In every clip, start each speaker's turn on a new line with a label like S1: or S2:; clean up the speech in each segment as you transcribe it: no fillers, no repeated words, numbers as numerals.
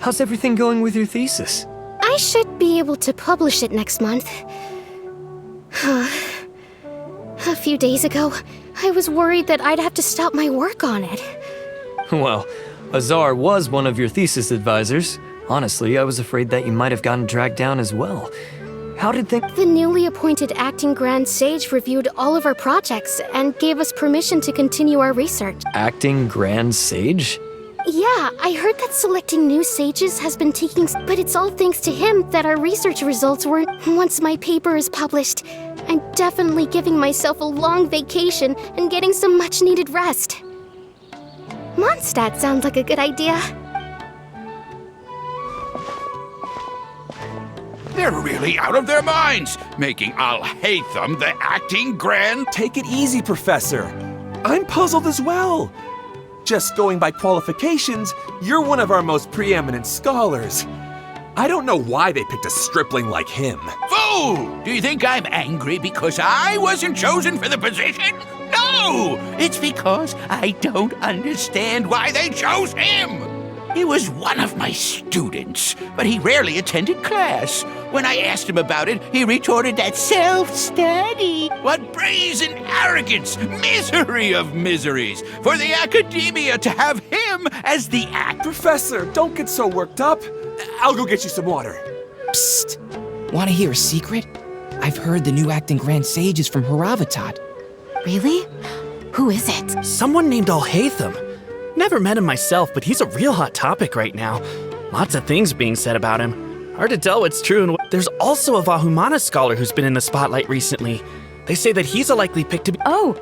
S1: How's everything going with your thesis?
S2: I should be able to publish it next month. A few days ago, I was worried that I'd have to stop my work on it.
S1: Well, Azar was one of your thesis advisors. Honestly, I was afraid that you might have gotten dragged down as well. How did things—
S2: The newly appointed acting Grand Sage reviewed all of our projects and gave us permission to continue our research.
S1: Acting Grand Sage?
S2: Yeah, I heard that selecting new sages has been taking, but it's all thanks to him that our research results were. Once my paper is published, I'm definitely giving myself a long vacation and getting some much-needed rest. Mondstadt sounds like a good idea.
S3: They're really out of their minds, making Alhaitham the acting grand.
S4: Take it easy, Professor. I'm puzzled as well. Just going by qualifications, you're one of our most preeminent scholars. I don't know why they picked a stripling like him.
S3: Fool! Do you think I'm angry because I wasn't chosen for the position? No! It's because I don't understand why they chose him! He was one of my students, but he rarely attended class. When I asked him about it, he retorted that self-study. What brazen arrogance! Misery of miseries! For the academia to have him as the act—
S4: Professor, don't get so worked up. I'll go get you some water.
S5: Psst! Want to hear a secret? I've heard the new acting Grand Sage is from Haravatat.
S6: Really? Who is it?
S7: Someone named Alhaitham. Never met him myself, but he's a real hot topic right now. Lots of things being said about him. Hard to tell what's true and what— There's also a Vahumana scholar who's been in the spotlight recently. They say that he's a likely pick to be—
S6: Oh,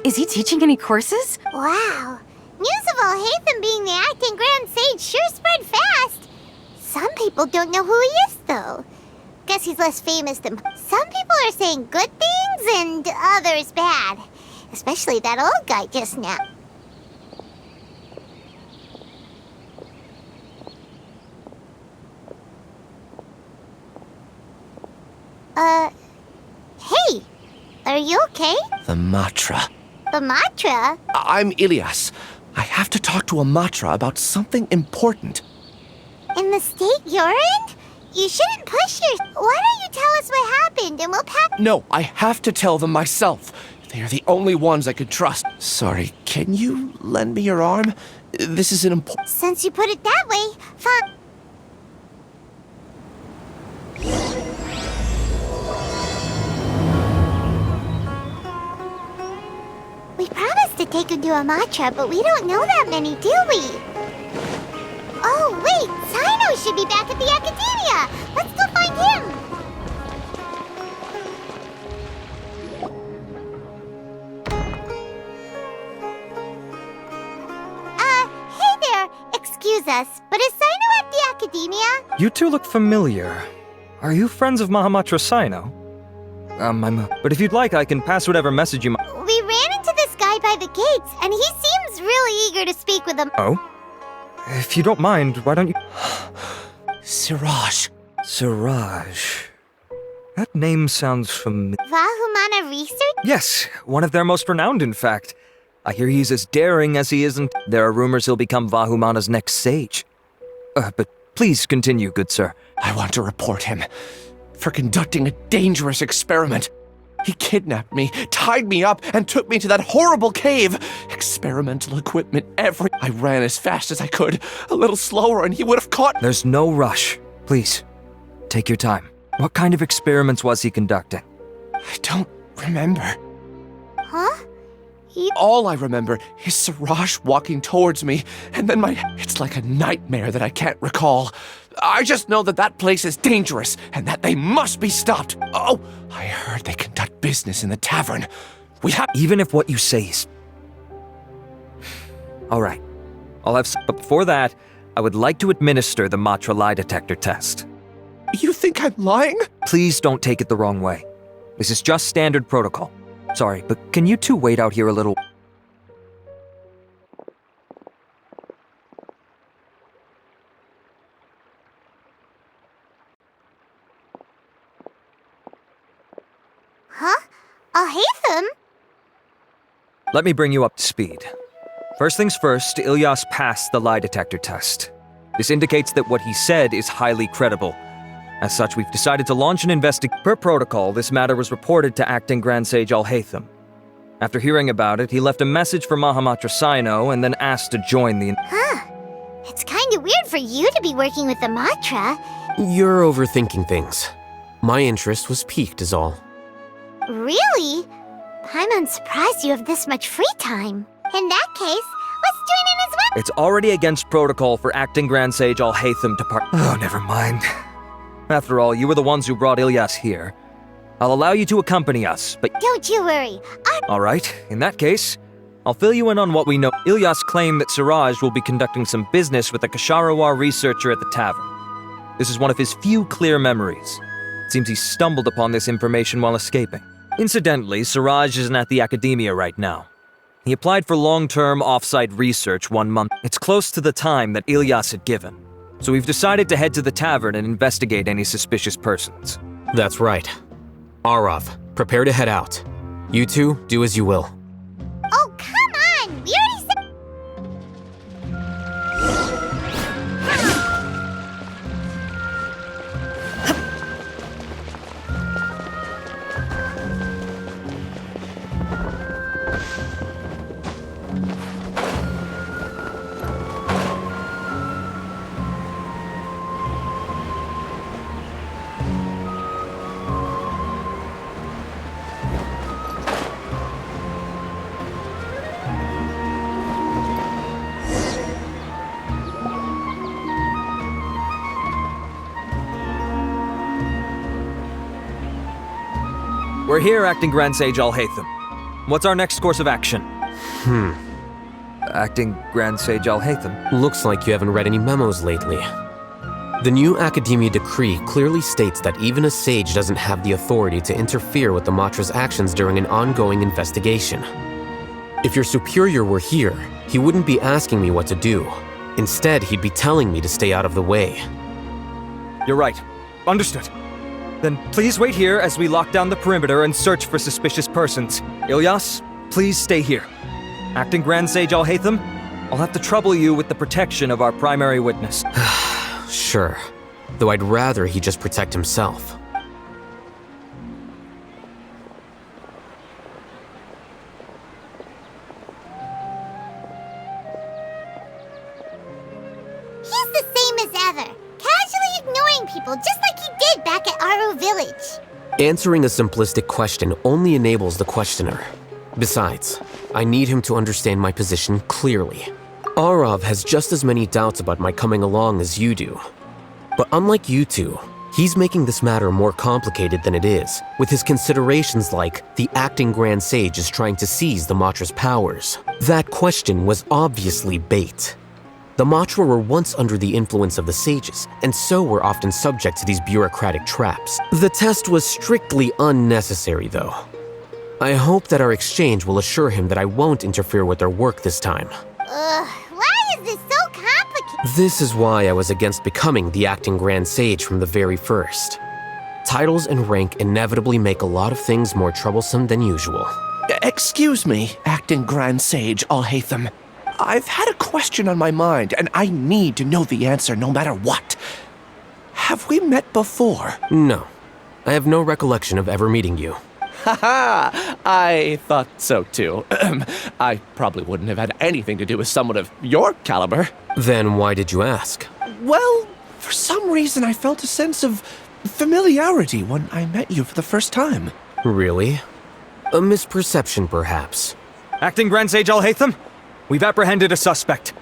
S6: is he teaching any courses?
S8: Wow. News of Alhaitham being the acting Grand Sage sure spread fast. Some people don't know who he is, though. Guess he's less famous than— Some people are saying good things and others bad. Especially that old guy just now. Hey! Are you okay?
S9: The Matra.
S8: The Matra?
S9: I'm Ilyas. I have to talk to a Matra about something important.
S8: In the state you're in? You shouldn't push your— Why don't you tell us what happened and we'll pack—
S9: No, I have to tell them myself. They are the only ones I could trust. Sorry, can you lend me your arm? This is an important—
S8: Since you put it that way, fine. We promised to take him to a Matra, but we don't know that many, do we? Oh, wait! Sino should be back at the Academia! Let's go find him! Hey there! Excuse us, but is Sino at the Academia?
S10: You two look familiar. Are you friends of Mahamatra Sino? But if you'd like, I can pass whatever message you might—
S8: We ran into this guy by the gates, and he seems really eager to speak with him.
S10: Oh? If you don't mind, why don't you—
S9: Siraj.
S10: Siraj. That name sounds familiar.
S8: Vahumana Research?
S10: Yes, one of their most renowned, in fact. I hear he's as daring as he isn't. There are rumors he'll become Vahumana's next sage. But please continue, good sir.
S9: I want to report him for conducting a dangerous experiment. He kidnapped me, tied me up, and took me to that horrible cave. Experimental equipment I ran as fast as I could, a little slower, and he would have caught—
S10: There's no rush. Please, take your time. What kind of experiments was he conducting?
S9: I don't remember.
S8: Huh?
S9: All I remember is Siraj walking towards me, and then it's like a nightmare that I can't recall. I just know that that place is dangerous, and that they must be stopped. Oh, I heard they conduct business in the tavern. We have—
S10: Even if what you say is— All right. I'll have some— But before that, I would like to administer the Matra lie detector test.
S9: You think I'm lying?
S10: Please don't take it the wrong way. This is just standard protocol. Sorry, but can you two wait out here a little?
S8: Huh? Alhaitham?
S10: Let me bring you up to speed. First things first, Ilyas passed the lie detector test. This indicates that what he said is highly credible. As such, we've decided to launch an investigation. Per protocol, this matter was reported to Acting Grand Sage Alhaitham. After hearing about it, he left a message for Mahamatra Sino and then asked to join the...
S8: Huh. It's kinda weird for you to be working with the Matra.
S11: You're overthinking things. My interest was piqued is all.
S8: Really? I'm unsurprised you have this much free time. In that case, let's join in as well.
S10: It's already against protocol for Acting Grand Sage Alhaitham to Oh, never mind. After all, you were the ones who brought Ilyas here. I'll allow you to accompany us, but...
S8: Don't you worry.
S10: Alright, in that case, I'll fill you in on what we know. Ilyas claimed that Siraj will be conducting some business with a Kasharawar researcher at the tavern. This is one of his few clear memories. It seems he stumbled upon this information while escaping. Incidentally, Siraj isn't at the academia right now. He applied for long-term off-site research 1 month. It's close to the time that Ilyas had given. So we've decided to head to the tavern and investigate any suspicious persons.
S11: That's right. Arav, prepare to head out. You two, do as you will.
S8: Oh, come on! We already said...
S10: We're here, Acting Grand Sage Alhaitham. What's our next course of action? Acting Grand Sage Alhaitham?
S11: Looks like you haven't read any memos lately. The new Academia decree clearly states that even a sage doesn't have the authority to interfere with the Matra's actions during an ongoing investigation. If your superior were here, he wouldn't be asking me what to do. Instead, he'd be telling me to stay out of the way.
S10: You're right. Understood. Then please wait here as we lock down the perimeter and search for suspicious persons. Ilyas, please stay here. Acting Grand Sage Alhaitham, I'll have to trouble you with the protection of our primary witness.
S11: Sure, though I'd rather he just protect himself.
S8: He's the same as ever, casually ignoring people just like he did back at Aro Village.
S11: Answering a simplistic question only enables the questioner. Besides, I need him to understand my position clearly. Arav has just as many doubts about my coming along as you do. But unlike you two, he's making this matter more complicated than it is, with his considerations like the acting Grand Sage is trying to seize the Matra's powers. That question was obviously bait. The Matra were once under the influence of the sages, and so were often subject to these bureaucratic traps. The test was strictly unnecessary, though. I hope that our exchange will assure him that I won't interfere with their work this time.
S8: Why is this so complicated?
S11: This is why I was against becoming the acting Grand Sage from the very first. Titles and rank inevitably make a lot of things more troublesome than usual.
S9: Excuse me, Acting Grand Sage Alhaitham. I've had a question on my mind, and I need to know the answer no matter what. Have we met before?
S11: No. I have no recollection of ever meeting you.
S9: Haha! I thought so too. I probably wouldn't have had anything to do with someone of your caliber.
S11: Then why did you ask?
S9: Well, for some reason I felt a sense of familiarity when I met you for the first time.
S11: Really? A misperception, perhaps.
S10: Acting Grand Sage Alhaitham, we've apprehended a suspect.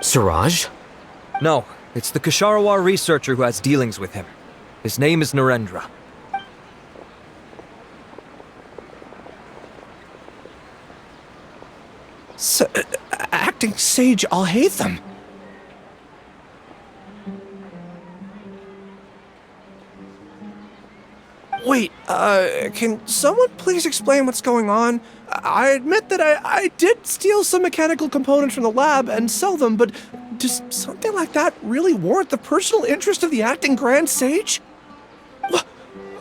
S11: Siraj?
S10: No, it's the Kasharawar researcher who has dealings with him. His name is Narendra.
S9: Acting Sage Alhaitham. Wait, can someone please explain what's going on? I admit that I did steal some mechanical components from the lab and sell them, but does something like that really warrant the personal interest of the acting Grand Sage?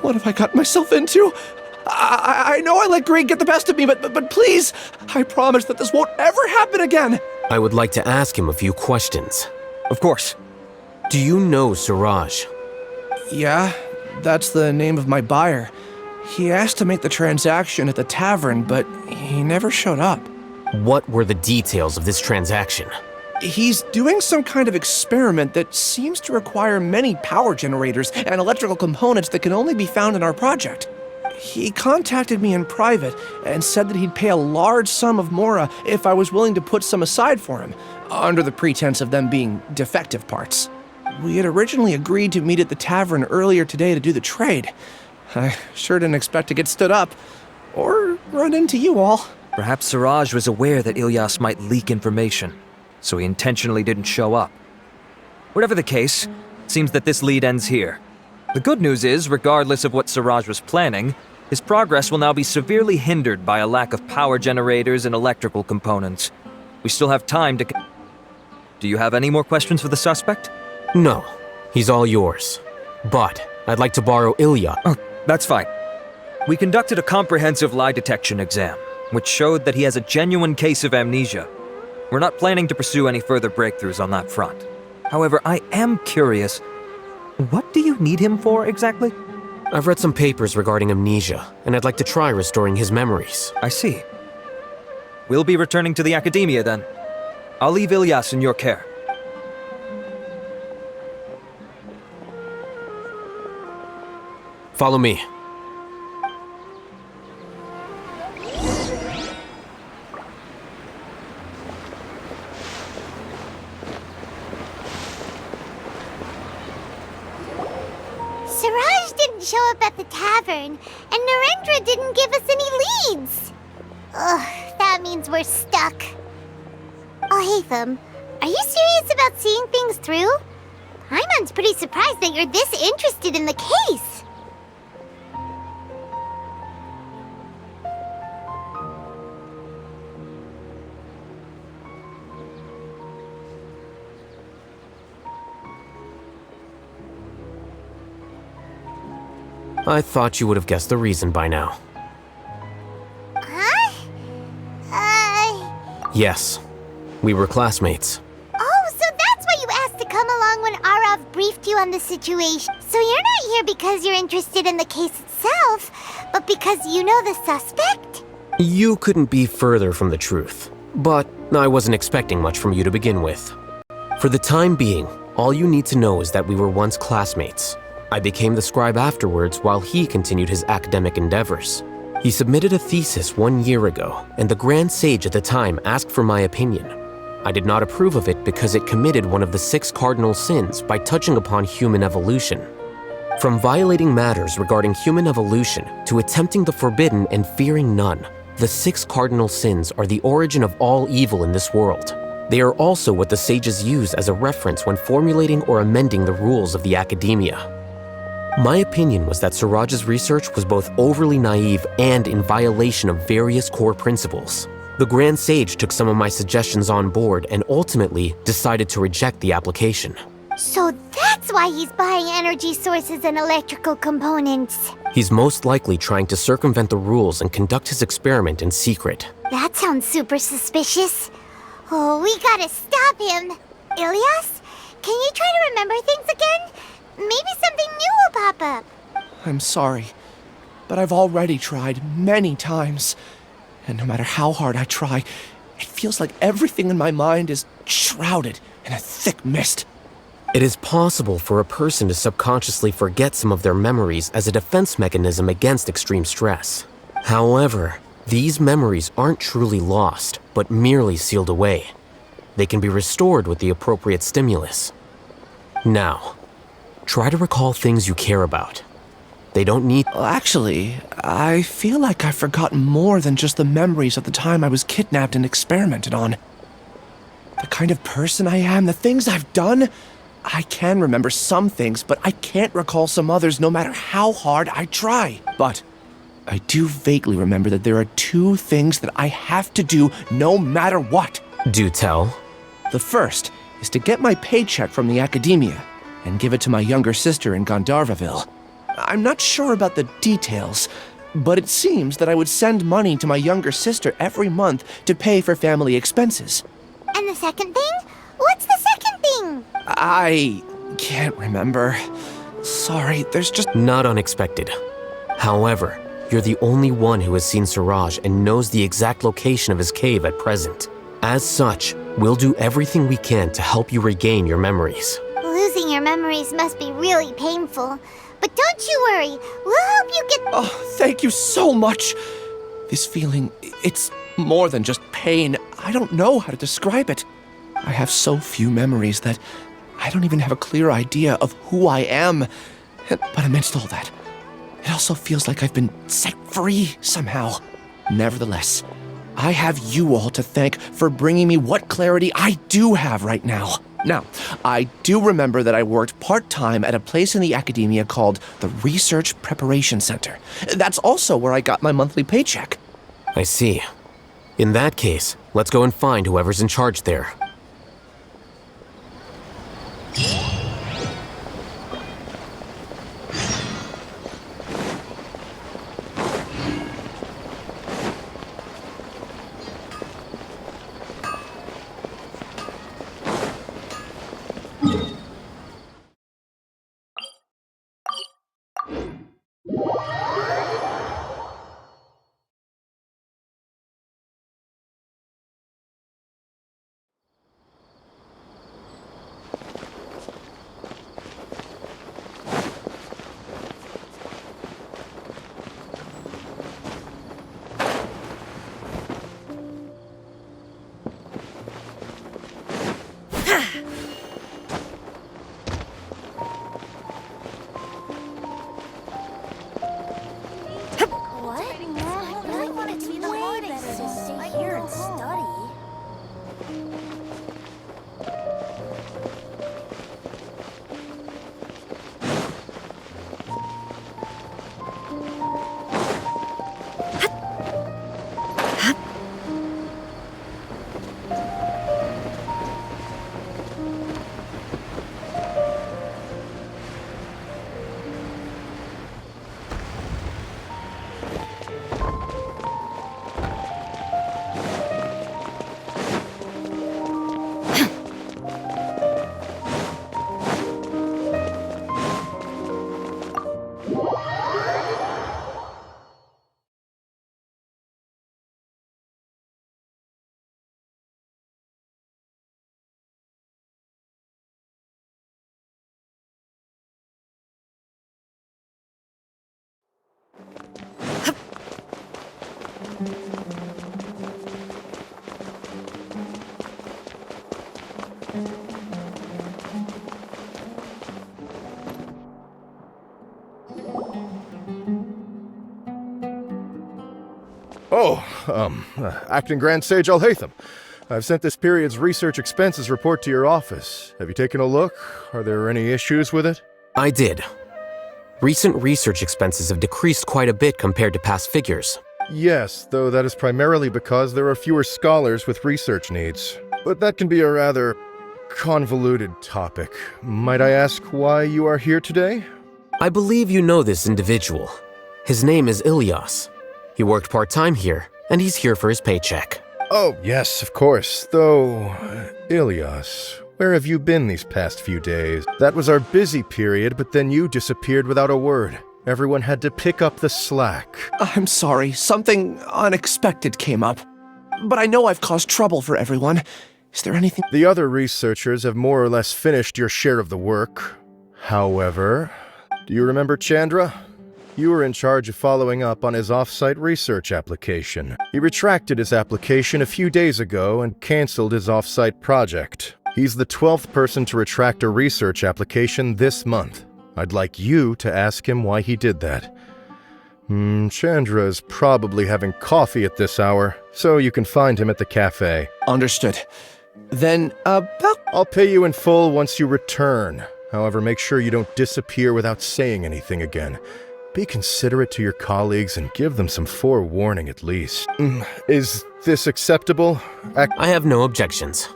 S9: What have I got myself into? I know I let greed get the best of me, but please, I promise that this won't ever happen again.
S11: I would like to ask him a few questions.
S10: Of course.
S11: Do you know Siraj?
S9: Yeah, that's the name of my buyer. He asked to make the transaction at the tavern, but he never showed up.
S11: What were the details of this transaction?
S9: He's doing some kind of experiment that seems to require many power generators and electrical components that can only be found in our project. He contacted me in private and said that he'd pay a large sum of mora if I was willing to put some aside for him, under the pretense of them being defective parts. We had originally agreed to meet at the tavern earlier today to do the trade. I sure didn't expect to get stood up, or run into you all.
S10: Perhaps Siraj was aware that Ilyas might leak information, so he intentionally didn't show up. Whatever the case, it seems that this lead ends here. The good news is, regardless of what Siraj was planning, his progress will now be severely hindered by a lack of power generators and electrical components. We still have time to... Do you have any more questions for the suspect?
S11: No, he's all yours. But I'd like to borrow Ilyas.
S10: Oh, that's fine. We conducted a comprehensive lie detection exam, which showed that he has a genuine case of amnesia. We're not planning to pursue any further breakthroughs on that front. However, I am curious, what do you need him for exactly?
S11: I've read some papers regarding amnesia, and I'd like to try restoring his memories.
S10: I see. We'll be returning to the academia then. I'll leave Ilyas in your care.
S11: Follow me.
S8: Siraj didn't show up at the tavern, and Narendra didn't give us any leads. Ugh, that means we're stuck. Alhaitham, are you serious about seeing things through? Paimon's pretty surprised that you're this interested in the case.
S11: I thought you would have guessed the reason by now.
S8: Huh?
S11: Yes, we were classmates.
S8: Oh, so that's why you asked to come along when Arav briefed you on the situation. So you're not here because you're interested in the case itself, but because you know the suspect?
S11: You couldn't be further from the truth, but I wasn't expecting much from you to begin with. For the time being, all you need to know is that we were once classmates. I became the scribe afterwards while he continued his academic endeavors. He submitted a thesis 1 year ago, and the Grand Sage at the time asked for my opinion. I did not approve of it because it committed one of the 6 cardinal sins by touching upon human evolution. From violating matters regarding human evolution to attempting the forbidden and fearing none, the 6 cardinal sins are the origin of all evil in this world. They are also what the sages use as a reference when formulating or amending the rules of the academia. My opinion was that Siraj's research was both overly naive and in violation of various core principles. The Grand Sage took some of my suggestions on board and ultimately decided to reject the application.
S8: So that's why he's buying energy sources and electrical components.
S11: He's most likely trying to circumvent the rules and conduct his experiment in secret.
S8: That sounds super suspicious. Oh, we gotta stop him. Ilyas, can you try to remember things again? Maybe something new will pop up.
S9: I'm sorry, but I've already tried many times. And no matter how hard I try, it feels like everything in my mind is shrouded in a thick mist.
S11: It is possible for a person to subconsciously forget some of their memories as a defense mechanism against extreme stress. However, these memories aren't truly lost, but merely sealed away. They can be restored with the appropriate stimulus. Now, try to recall things you care about. They don't need...
S9: Actually, I feel like I've forgotten more than just the memories of the time I was kidnapped and experimented on. The kind of person I am, the things I've done... I can remember some things, but I can't recall some others no matter how hard I try. But I do vaguely remember that there are 2 things that I have to do no matter what.
S11: Do tell.
S9: The first is to get my paycheck from the academia and give it to my younger sister in Gandharvaville. I'm not sure about the details, but it seems that I would send money to my younger sister every month to pay for family expenses.
S8: And the second thing? What's the second thing?
S9: I can't remember. Sorry, there's just...
S11: Not unexpected. However, you're the only one who has seen Siraj and knows the exact location of his cave at present. As such, we'll do everything we can to help you regain your memories.
S8: Losing your memories must be really painful. But don't you worry, we'll help you get...
S9: Oh, thank you so much. This feeling, it's more than just pain. I don't know how to describe it. I have so few memories that I don't even have a clear idea of who I am. But amidst all that, it also feels like I've been set free somehow. Nevertheless, I have you all to thank for bringing me what clarity I do have right now. Now, I do remember that I worked part-time at a place in the academia called the Research Preparation Center. That's also where I got my monthly paycheck.
S11: I see. In that case, let's go and find whoever's in charge there.
S12: Acting Grand Sage Alhaitham. I've sent this period's research expenses report to your office. Have you taken a look? Are there any issues with it?
S11: I did. Recent research expenses have decreased quite a bit compared to past figures.
S12: Yes, though that is primarily because there are fewer scholars with research needs. But that can be a rather convoluted topic. Might I ask why you are here today?
S11: I believe you know this individual. His name is Ilyas. He worked part-time here, and he's here for his paycheck.
S12: Oh, yes, of course. Though, Ilyas, where have you been these past few days? That was our busy period, but then you disappeared without a word. Everyone had to pick up the slack.
S9: I'm sorry, something unexpected came up. But I know I've caused trouble for everyone. Is there anything—
S12: The other researchers have more or less finished your share of the work. However, do you remember Chandra? You were in charge of following up on his off-site research application. He retracted his application a few days ago and canceled his off-site project. He's the 12th person to retract a research application this month. I'd like you to ask him why he did that. Chandra is probably having coffee at this hour, so you can find him at the cafe.
S9: Understood. Then,
S12: I'll pay you in full once you return. However, make sure you don't disappear without saying anything again. Be considerate to your colleagues and give them some forewarning at least. Is this acceptable?
S11: I have no objections.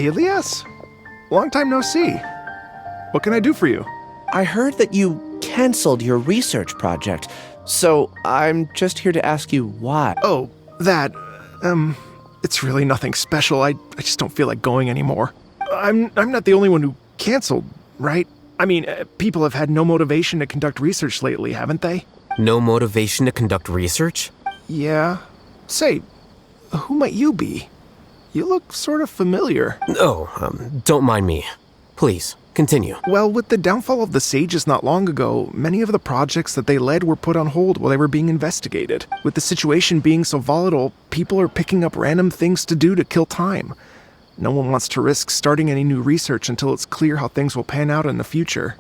S13: Elias? Long time no see. What can I do for you?
S9: I heard that you canceled your research project, so I'm just here to ask you why.
S13: Oh, that, it's really nothing special. I just don't feel like going anymore. I'm not the only one who canceled, right? I mean, people have had no motivation to conduct research lately, haven't they?
S11: No motivation to conduct research?
S13: Yeah. Say, who might you be? You look sort of familiar.
S11: Oh, don't mind me. Please, continue.
S13: Well, with the downfall of the sages not long ago, many of the projects that they led were put on hold while they were being investigated. With the situation being so volatile, people are picking up random things to do to kill time. No one wants to risk starting any new research until it's clear how things will pan out in the future.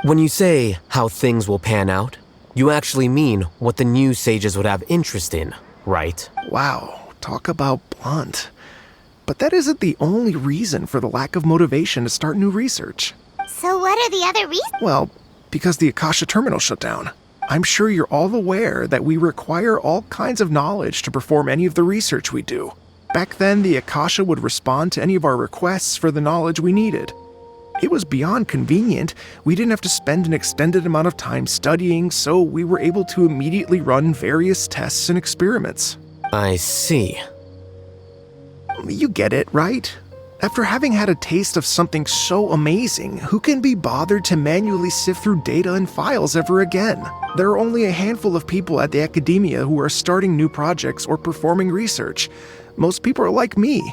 S11: When you say how things will pan out, you actually mean what the new sages would have interest in, right?
S13: Wow, talk about blunt. But that isn't the only reason for the lack of motivation to start new research.
S8: So what are the other reasons?
S13: Well, because the Akasha terminal shut down. I'm sure you're all aware that we require all kinds of knowledge to perform any of the research we do. Back then, the Akasha would respond to any of our requests for the knowledge we needed. It was beyond convenient. We didn't have to spend an extended amount of time studying, so we were able to immediately run various tests and experiments.
S11: I see.
S13: You get it, right? After having had a taste of something so amazing, who can be bothered to manually sift through data and files ever again? There are only a handful of people at the academia who are starting new projects or performing research. Most people are like me,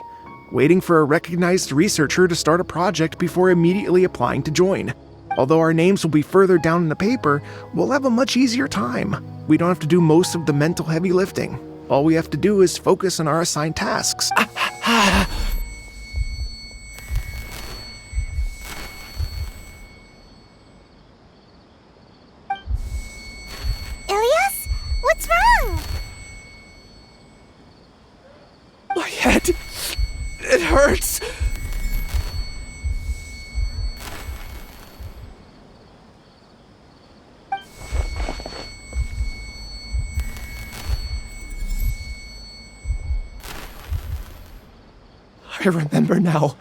S13: waiting for a recognized researcher to start a project before immediately applying to join. Although our names will be further down in the paper, we'll have a much easier time. We don't have to do most of the mental heavy lifting. All we have to do is focus on our assigned tasks.
S8: Ilias? What's wrong?
S9: My head, it hurts. I remember now.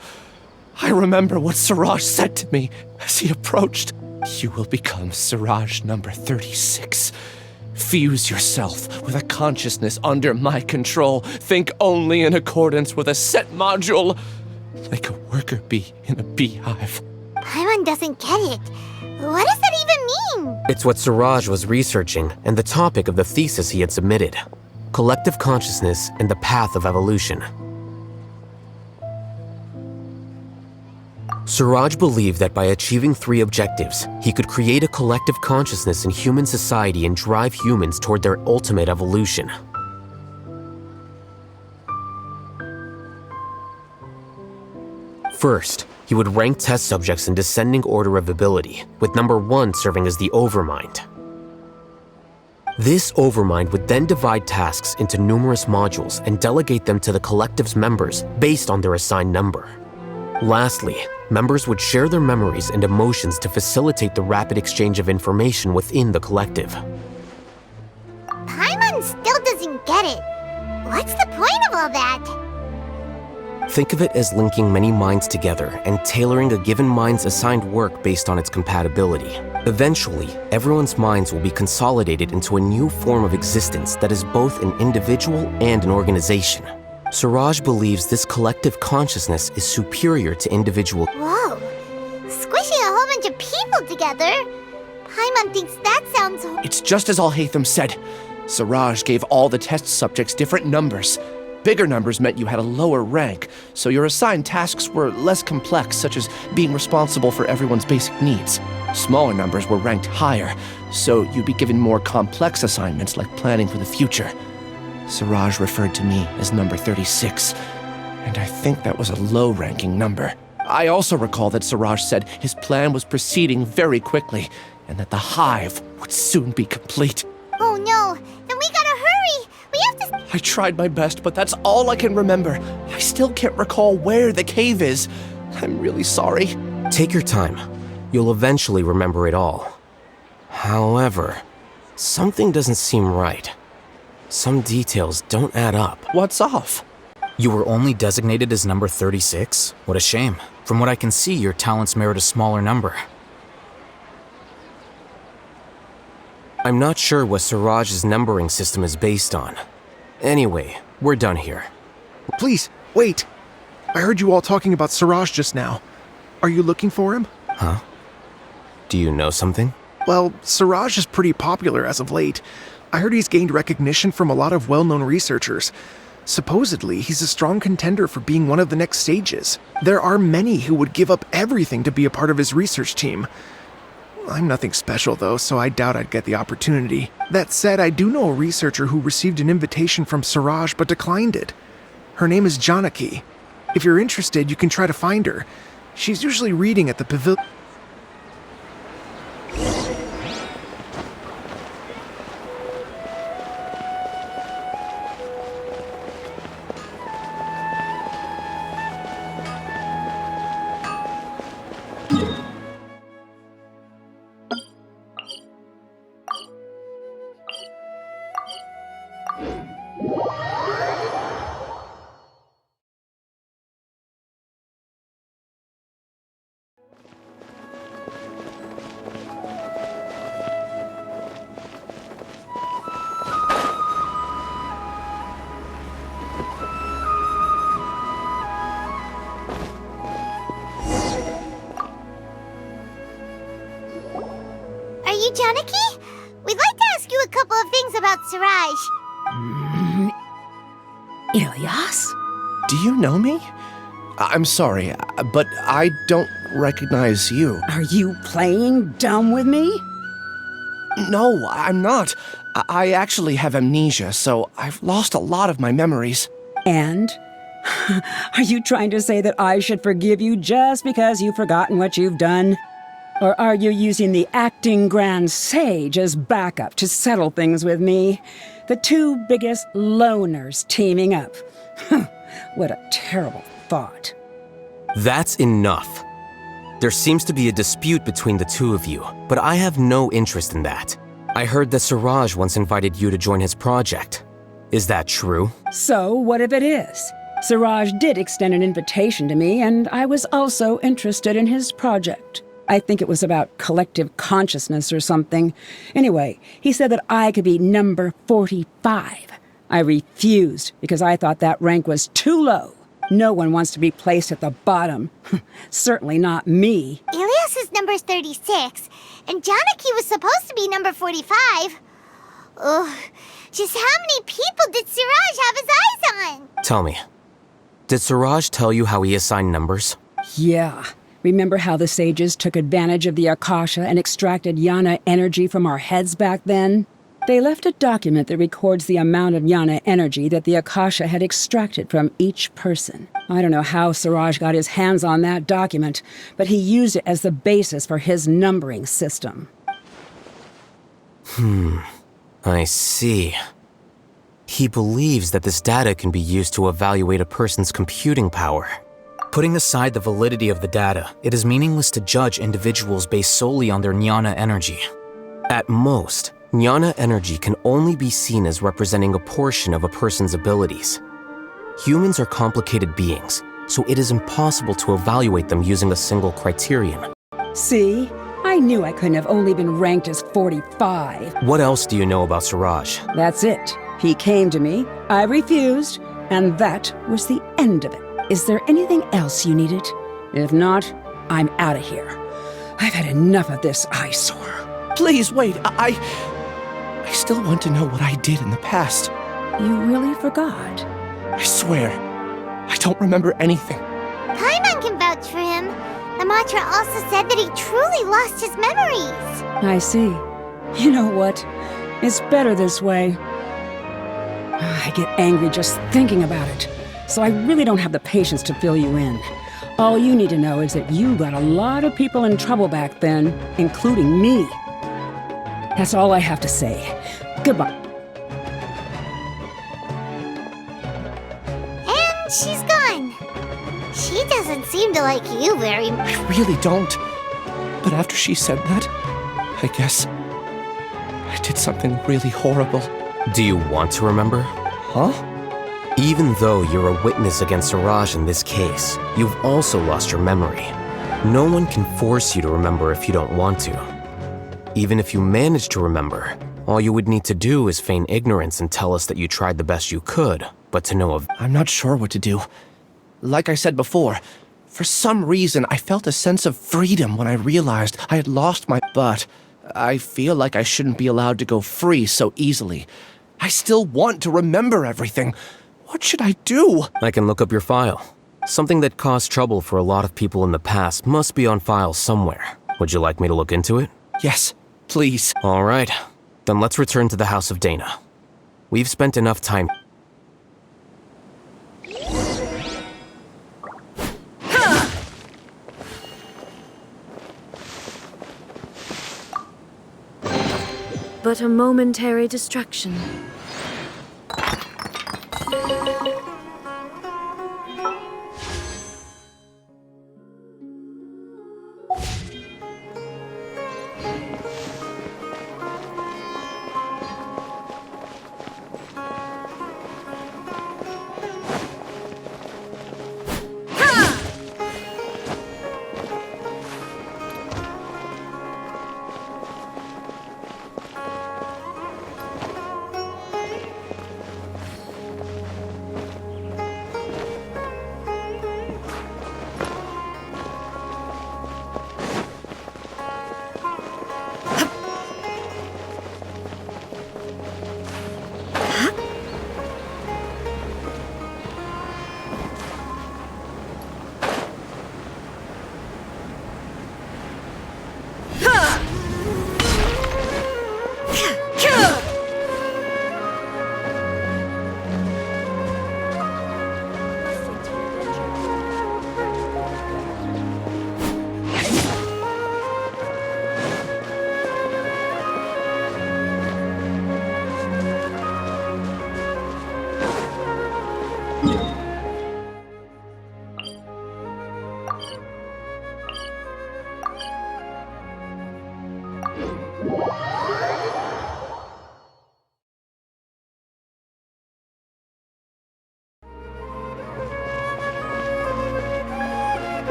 S9: I remember what Siraj said to me as he approached. You will become Siraj number 36. Fuse yourself with a consciousness under my control. Think only in accordance with a set module. Like a worker bee in a beehive.
S8: Paimon doesn't get it. What does that even mean?
S11: It's what Siraj was researching and the topic of the thesis he had submitted. Collective consciousness and the path of evolution. Siraj believed that by achieving 3 objectives, he could create a collective consciousness in human society and drive humans toward their ultimate evolution. First, he would rank test subjects in descending order of ability, with number 1 serving as the overmind. This overmind would then divide tasks into numerous modules and delegate them to the collective's members based on their assigned number. Lastly, members would share their memories and emotions to facilitate the rapid exchange of information within the collective.
S8: Paimon still doesn't get it. What's the point of all that?
S11: Think of it as linking many minds together and tailoring a given mind's assigned work based on its compatibility. Eventually, everyone's minds will be consolidated into a new form of existence that is both an individual and an organization. Siraj believes this collective consciousness is superior to individual.
S8: Whoa. Squishing a whole bunch of people together? Paimon thinks that sounds...
S9: It's just as Alhaitham said. Siraj gave all the test subjects different numbers. Bigger numbers meant you had a lower rank, so your assigned tasks were less complex, such as being responsible for everyone's basic needs. Smaller numbers were ranked higher, so you'd be given more complex assignments like planning for the future. Siraj referred to me as number 36, and I think that was a low-ranking number. I also recall that Siraj said his plan was proceeding very quickly, and that the hive would soon be complete.
S8: Oh no, then we gotta hurry! We have to...
S9: I tried my best, but that's all I can remember. I still can't recall where the cave is. I'm really sorry.
S11: Take your time. You'll eventually remember it all. However, something doesn't seem right. Some details don't add up.
S9: What's off?
S14: You were only designated as number 36? What a shame. From what I can see, your talents merit a smaller number.
S11: I'm not sure what Siraj's numbering system is based on. Anyway, we're done here.
S13: Please, wait. I heard you all talking about Siraj just now. Are you looking for him?
S11: Huh? Do you know something?
S13: Well, Siraj is pretty popular as of late. I heard he's gained recognition from a lot of well-known researchers. Supposedly, he's a strong contender for being one of the next sages. There are many who would give up everything to be a part of his research team. I'm nothing special though, so I doubt I'd get the opportunity. That said, I do know a researcher who received an invitation from Siraj but declined it. Her name is Janaki. If you're interested, you can try to find her. She's usually reading at the pavilion.
S8: Are you Janaki? We'd like to ask you a couple of things about Siraj.
S6: Ilyas?
S9: Do you know me? I'm sorry, but I don't recognize you.
S6: Are you playing dumb with me?
S9: No, I'm not. I actually have amnesia, so I've lost a lot of my memories.
S6: And? Are you trying to say that I should forgive you just because you've forgotten what you've done? Or are you using the acting grand sage as backup to settle things with me? The two biggest loners teaming up. What a terrible thought.
S11: That's enough. There seems to be a dispute between the two of you, but I have no interest in that. I heard that Siraj once invited you to join his project. Is that true?
S6: So, what if it is? Siraj did extend an invitation to me, and I was also interested in his project. I think it was about collective consciousness or something. Anyway, he said that I could be number 45. I refused because I thought that rank was too low. No one wants to be placed at the bottom. Certainly not me.
S8: Ilyas is number 36, and Janaki was supposed to be number 45. Ugh, just how many people did Siraj have his eyes on?
S11: Tell me, did Siraj tell you how he assigned numbers?
S6: Yeah. Remember how the sages took advantage of the Akasha and extracted Yana energy from our heads back then? They left a document that records the amount of Yana energy that the Akasha had extracted from each person. I don't know how Siraj got his hands on that document, but he used it as the basis for his numbering system.
S11: I see. He believes that this data can be used to evaluate a person's computing power. Putting aside the validity of the data, it is meaningless to judge individuals based solely on their Jnana energy. At most, Jnana energy can only be seen as representing a portion of a person's abilities. Humans are complicated beings, so it is impossible to evaluate them using a single criterion.
S6: See? I knew I couldn't have only been ranked as 45.
S11: What else do you know about Siraj?
S6: That's it. He came to me, I refused, and that was the end of it. Is there anything else you needed? If not, I'm out of here. I've had enough of this eyesore.
S9: Please wait, I still want to know what I did in the past.
S6: You really forgot?
S9: I swear, I don't remember anything.
S8: Paimon can vouch for him. The mantra also said that he truly lost his memories.
S6: I see. You know what? It's better this way. I get angry just thinking about it, so I really don't have the patience to fill you in. All you need to know is that you got a lot of people in trouble back then, including me. That's all I have to say. Goodbye.
S8: And she's gone. She doesn't seem to like you very much.
S9: I really don't. But after she said that, I guess I did something really horrible.
S11: Do you want to remember?
S9: Huh?
S11: Even though you're a witness against Siraj in this case, you've also lost your memory. No one can force you to remember if you don't want to. Even if you manage to remember, all you would need to do is feign ignorance and tell us that you tried the best you could, but to no avail.
S9: I'm not sure what to do. Like I said before, for some reason I felt a sense of freedom when I realized I had lost my butt. I feel like I shouldn't be allowed to go free so easily. I still want to remember everything. What should I do?
S11: I can look up your file. Something that caused trouble for a lot of people in the past must be on file somewhere. Would you like me to look into it?
S9: Yes, please.
S11: All right. Then let's return to the House of Dana. We've spent enough time.
S15: But a momentary distraction.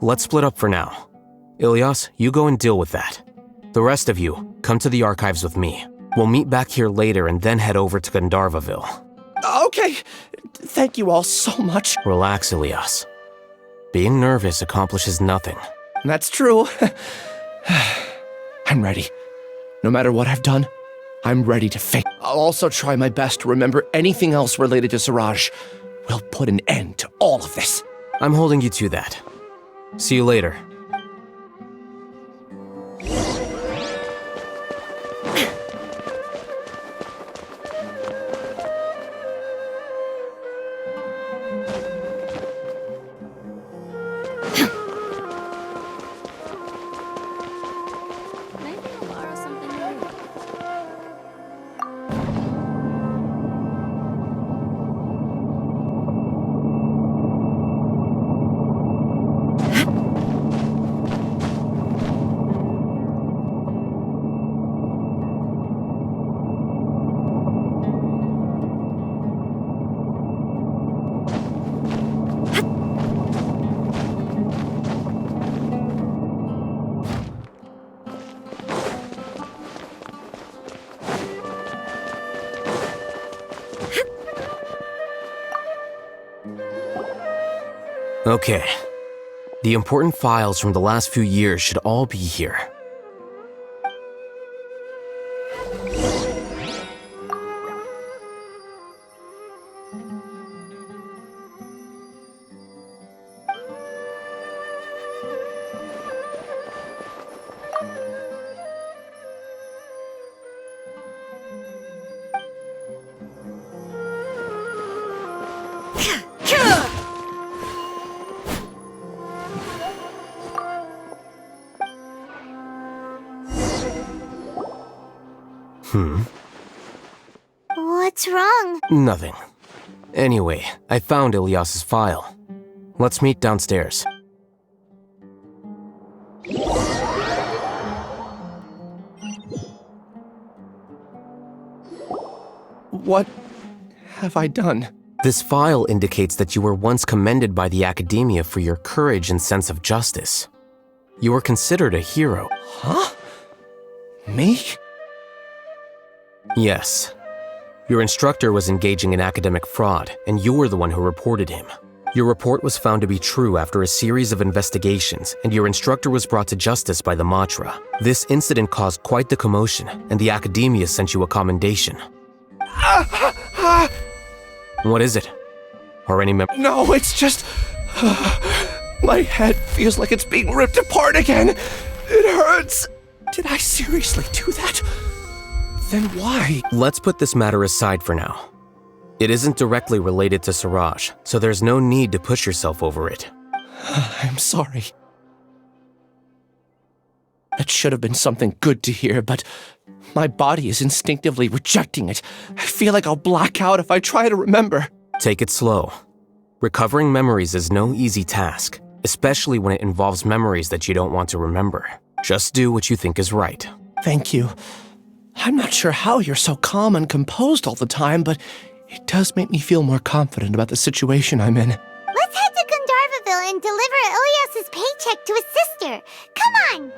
S11: Let's split up for now. Ilyas, you go and deal with that. The rest of you, come to the archives with me. We'll meet back here later and then head over to Gandharvaville.
S9: Okay. Thank you all so much.
S11: Relax, Ilyas. Being nervous accomplishes nothing.
S9: That's true. I'm ready. No matter what I've done, I'm ready to face. I'll also try my best to remember anything else related to Siraj. We'll put an end to all of this.
S11: I'm holding you to that. See you later. Okay. The important files from the last few years should all be here.
S8: What's wrong?
S11: Nothing. Anyway, I found Ilyas's file. Let's meet downstairs.
S9: What have I done?
S11: This file indicates that you were once commended by the Academia for your courage and sense of justice. You were considered a hero.
S9: Huh? Me?
S11: Yes. Your instructor was engaging in academic fraud, and you were the one who reported him. Your report was found to be true after a series of investigations, and your instructor was brought to justice by the Matra. This incident caused quite the commotion, and the Academia sent you a commendation. What is it? Or any
S9: No, it's just... my head feels like it's being ripped apart again. It hurts. Did I seriously do that? Then why?
S11: Let's put this matter aside for now. It isn't directly related to Siraj, so there's no need to push yourself over it.
S9: I'm sorry. That should have been something good to hear, but my body is instinctively rejecting it. I feel like I'll black out if I try to remember.
S11: Take it slow. Recovering memories is no easy task, especially when it involves memories that you don't want to remember. Just do what you think is right.
S9: Thank you. I'm not sure how you're so calm and composed all the time, but it does make me feel more confident about the situation I'm in.
S8: Let's head to Gandharvaville and deliver Ilyas's paycheck to his sister. Come on!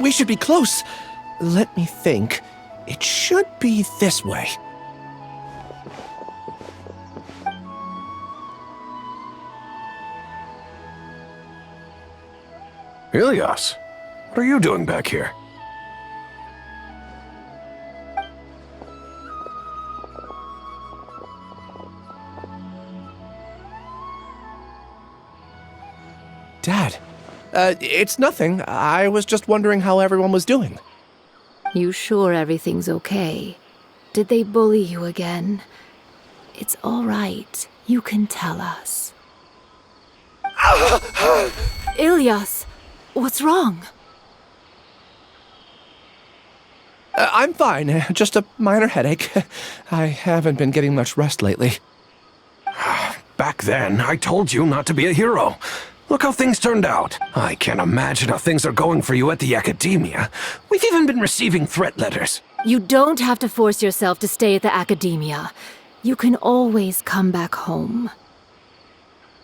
S9: We should be close. Let me think. It should be this way.
S16: Ilyas, what are you doing back here?
S9: Dad, it's nothing. I was just wondering how everyone was doing.
S15: You sure everything's okay? Did they bully you again? It's all right. You can tell us. Ilyas, what's wrong?
S9: I'm fine. Just a minor headache. I haven't been getting much rest lately.
S16: Back then, I told you not to be a hero. Look how things turned out. I can't imagine how things are going for you at the academia. We've even been receiving threat letters.
S15: You don't have to force yourself to stay at the academia. You can always come back home.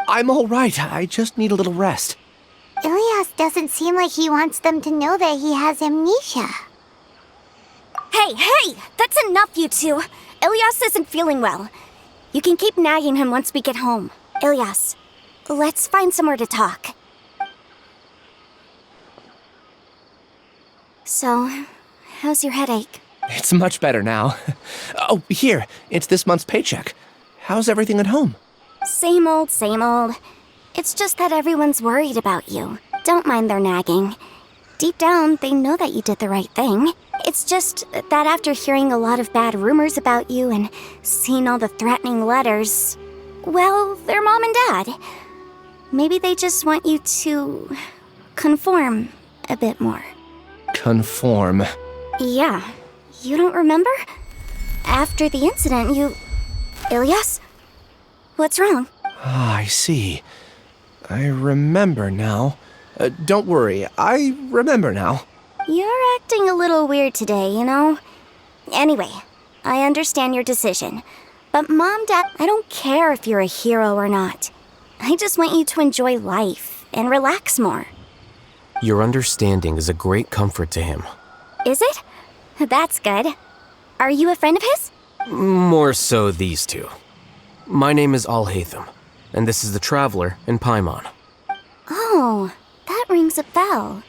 S9: I'm all right. I just need a little rest.
S8: Ilyas doesn't seem like he wants them to know that he has amnesia.
S2: Hey! That's enough, you two! Ilyas isn't feeling well. You can keep nagging him once we get home. Ilyas, let's find somewhere to talk. So, how's your headache?
S9: It's much better now. Oh, here. It's this month's paycheck. How's everything at home?
S2: Same old, same old. It's just that everyone's worried about you. Don't mind their nagging. Deep down, they know that you did the right thing. It's just that after hearing a lot of bad rumors about you and seeing all the threatening letters, well, they're mom and dad. Maybe they just want you to conform a bit more.
S9: Conform.
S2: Yeah. You don't remember? After the incident, you... Ilyas? What's wrong?
S9: Ah, I see. I remember now. Don't worry, I remember now.
S2: You're acting a little weird today, you know? Anyway, I understand your decision. But Mom, Dad, I don't care if you're a hero or not. I just want you to enjoy life and relax more.
S11: Your understanding is a great comfort to him.
S2: Is it? That's good. Are you a friend of his?
S11: More so these two. My name is Alhaitham, and this is the Traveler in Paimon.
S2: Oh, that rings a bell.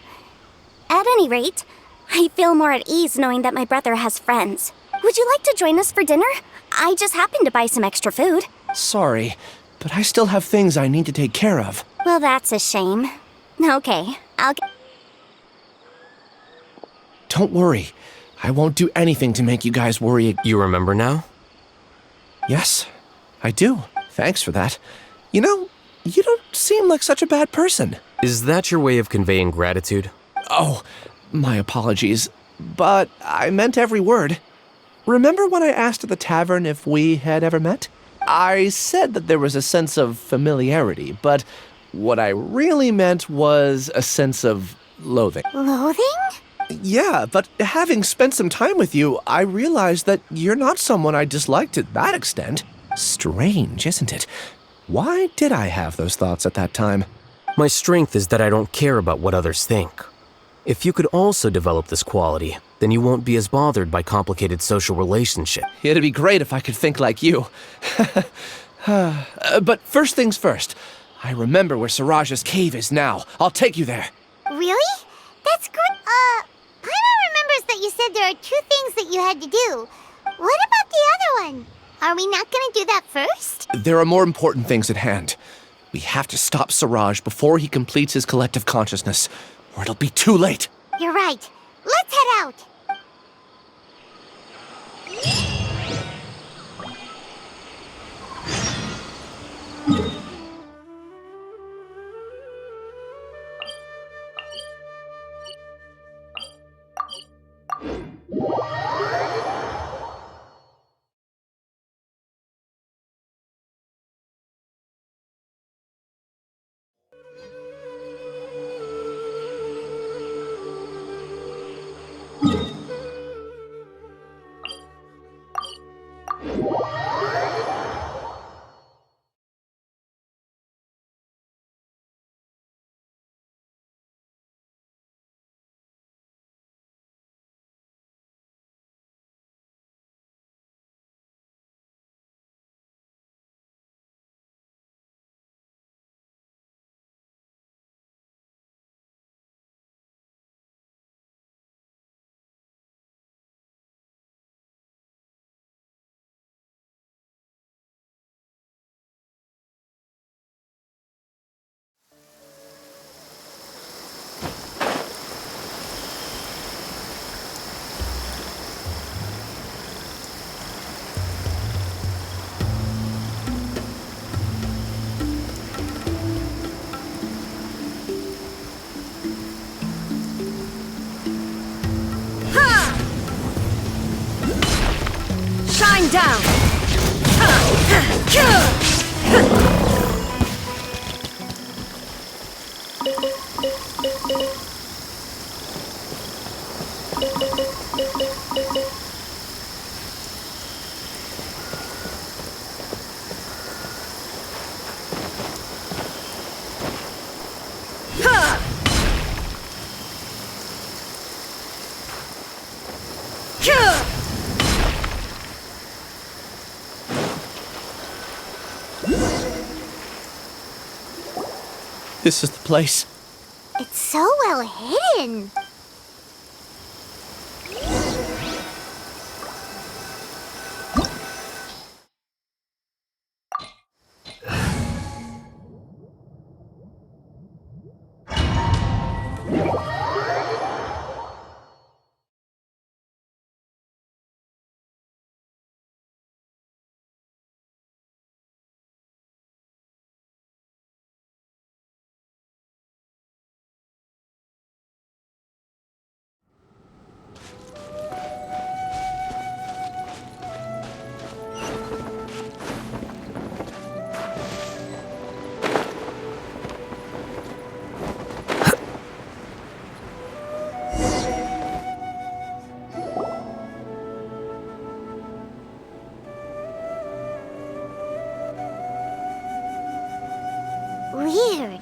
S2: At any rate, I feel more at ease knowing that my brother has friends. Would you like to join us for dinner? I just happened to buy some extra food.
S9: Sorry, but I still have things I need to take care of.
S2: Well, that's a shame. Okay,
S9: Don't worry. I won't do anything to make you guys worry.
S11: You remember now?
S9: Yes, I do. Thanks for that. You know, you don't seem like such a bad person.
S11: Is that your way of conveying gratitude?
S9: Oh, my apologies. But I meant every word. Remember when I asked at the tavern if we had ever met? I said that there was a sense of familiarity, but what I really meant was a sense of loathing.
S8: Loathing?
S9: Yeah, but having spent some time with you, I realized that you're not someone I dislike to that extent. Strange, isn't it? Why did I have those thoughts at that time?
S11: My strength is that I don't care about what others think. If you could also develop this quality, then you won't be as bothered by complicated social relationships.
S9: It'd be great if I could think like you. But first things first, I remember where Siraj's cave is now. I'll take you there.
S8: Really? That's good. Paimon remembers that you said there are 2 things that you had to do. What about the other one? Are we not gonna do that first?
S9: There are more important things at hand. We have to stop Siraj before he completes his collective consciousness, or it'll be too late.
S8: You're right. Let's head out.
S15: down!
S9: This is the place.
S8: It's so well hidden. Weird.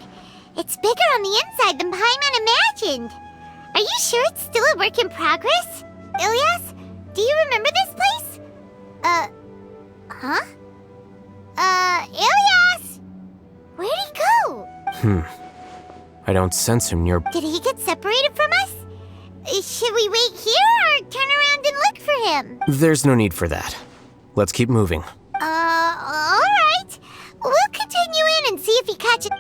S8: It's bigger on the inside than Paimon imagined. Are you sure it's still a work in progress? Ilyas, do you remember this place? Huh? Ilyas! Where'd he go?
S11: I don't sense him near.
S8: Did he get separated from us? Should we wait here or turn around and look for him?
S11: There's no need for that. Let's keep moving.
S8: Alright. We'll continue in and see if he catches...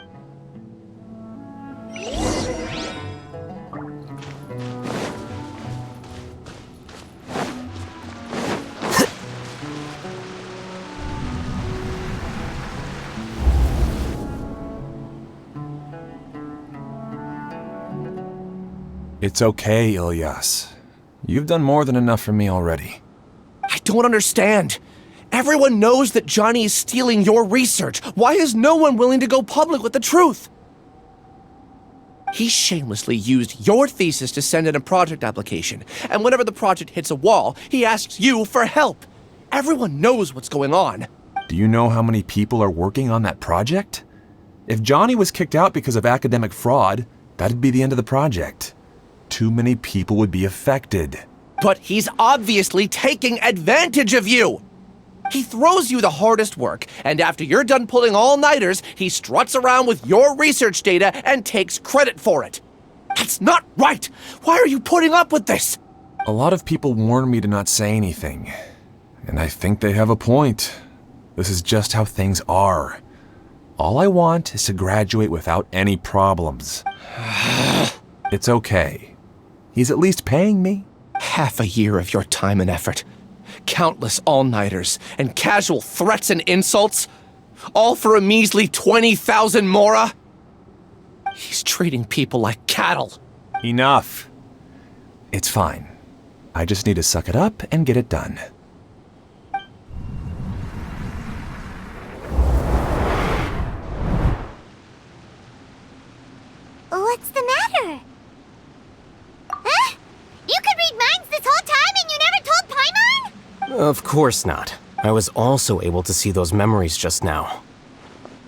S4: It's okay, Ilyas. You've done more than enough for me already.
S9: I don't understand. Everyone knows that Johnny is stealing your research. Why is no one willing to go public with the truth? He shamelessly used your thesis to send in a project application, and whenever the project hits a wall, he asks you for help. Everyone knows what's going on.
S4: Do you know how many people are working on that project? If Johnny was kicked out because of academic fraud, that'd be the end of the project. Too many people would be affected.
S9: But he's obviously taking advantage of you! He throws you the hardest work, and after you're done pulling all-nighters, he struts around with your research data and takes credit for it. That's not right! Why are you putting up with this?
S4: A lot of people warn me to not say anything, and I think they have a point. This is just how things are. All I want is to graduate without any problems. It's okay. He's at least paying me.
S9: Half a year of your time and effort. Countless all-nighters and casual threats and insults. All for a measly 20,000 mora? He's treating people like cattle.
S4: Enough. It's fine. I just need to suck it up and get it done.
S8: What's the matter? Huh? You could read minds this whole time and you never told Paimon?
S11: Of course not. I was also able to see those memories just now.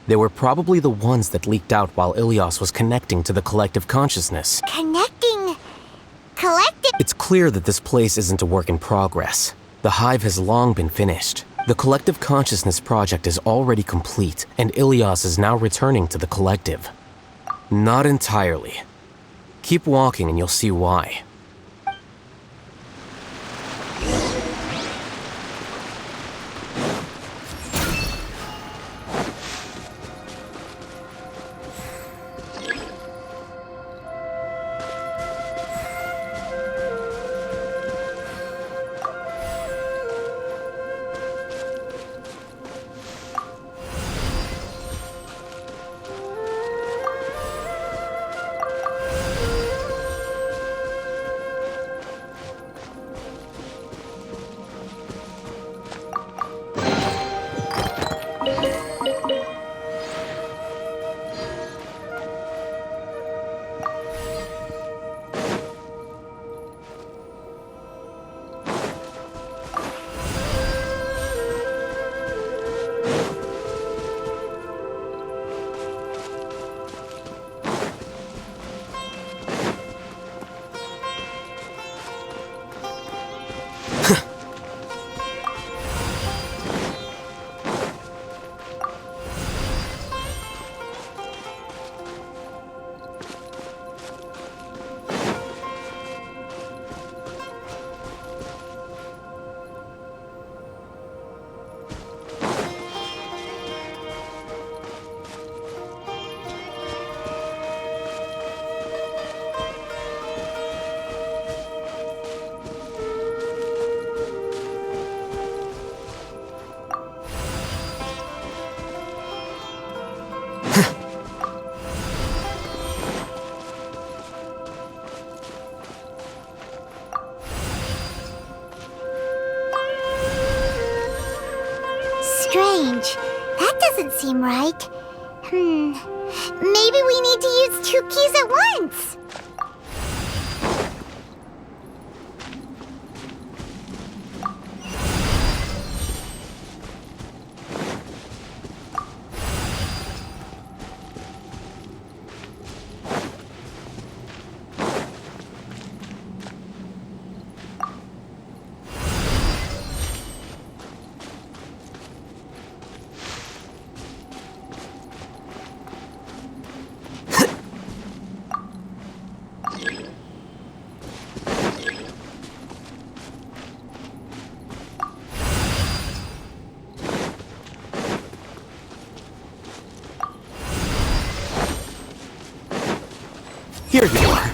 S11: They were probably the ones that leaked out while Ilyas was connecting to the collective consciousness.
S8: Connecting... collective...
S11: It's clear that this place isn't a work in progress. The hive has long been finished. The collective consciousness project is already complete, and Ilyas is now returning to the collective. Not entirely. Keep walking and you'll see why.
S8: strange. That doesn't seem right. Maybe we need to use 2 keys at once.
S14: Here you are.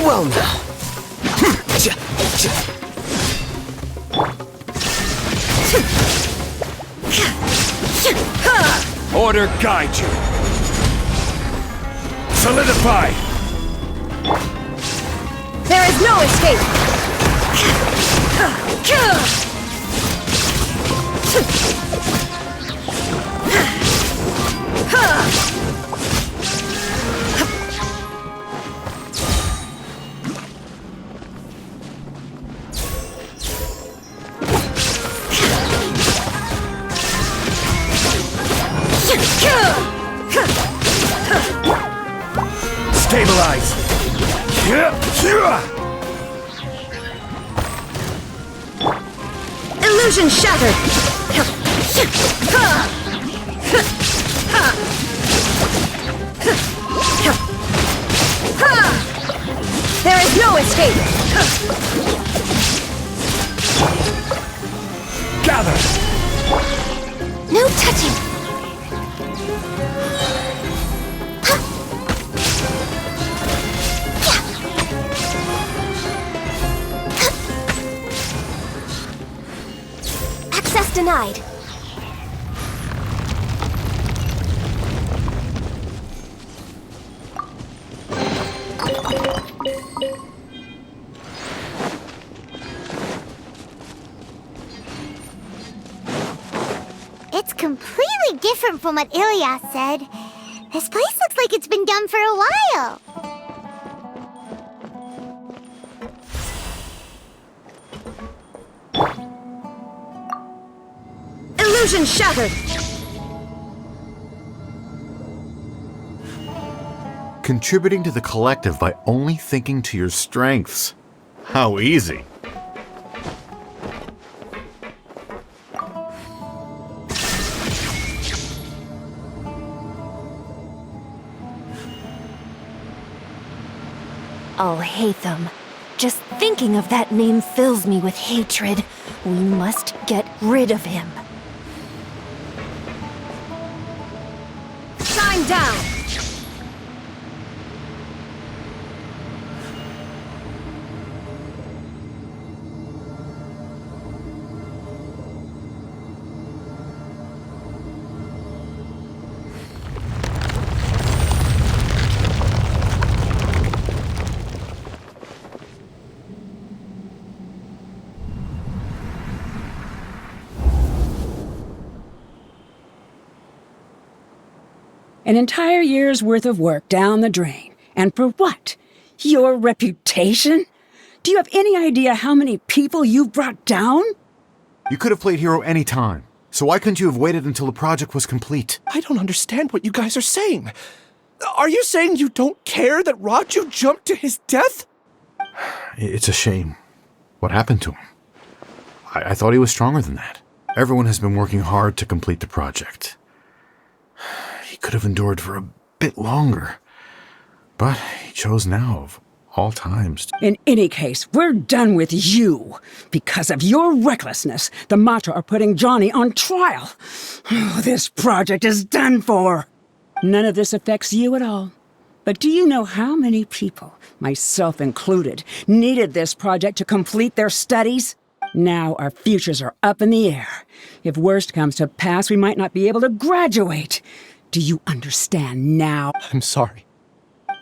S14: Well now.
S4: Order guide you. Solidify.
S17: There is no escape!
S4: Stabilize.
S17: Illusion shattered! There is no escape!
S4: Gather!
S2: No touching! Access denied.
S8: It's completely different from what Ilyas said. This place looks like it's been done for a while.
S17: Illusion shattered!
S18: Contributing to the collective by only thinking to your strengths. How easy.
S15: Alhaitham. Just thinking of that name fills me with hatred. We must get rid of him.
S17: Shine down!
S6: An entire year's worth of work down the drain. And for what? Your reputation? Do you have any idea how many people you've brought down?
S18: You could have played hero any time. So why couldn't you have waited until the project was complete?
S9: I don't understand what you guys are saying. Are you saying you don't care that Raju jumped to his death?
S18: It's a shame. What happened to him? I thought he was stronger than that. Everyone has been working hard to complete the project. He could have endured for a bit longer. But he chose now, of all times.
S6: In any case, we're done with you. Because of your recklessness, the Matra are putting Johnny on trial. This project is done for. None of this affects you at all. But do you know how many people, myself included, needed this project to complete their studies? Now our futures are up in the air. If worst comes to pass, we might not be able to graduate. Do you understand now?
S9: I'm sorry.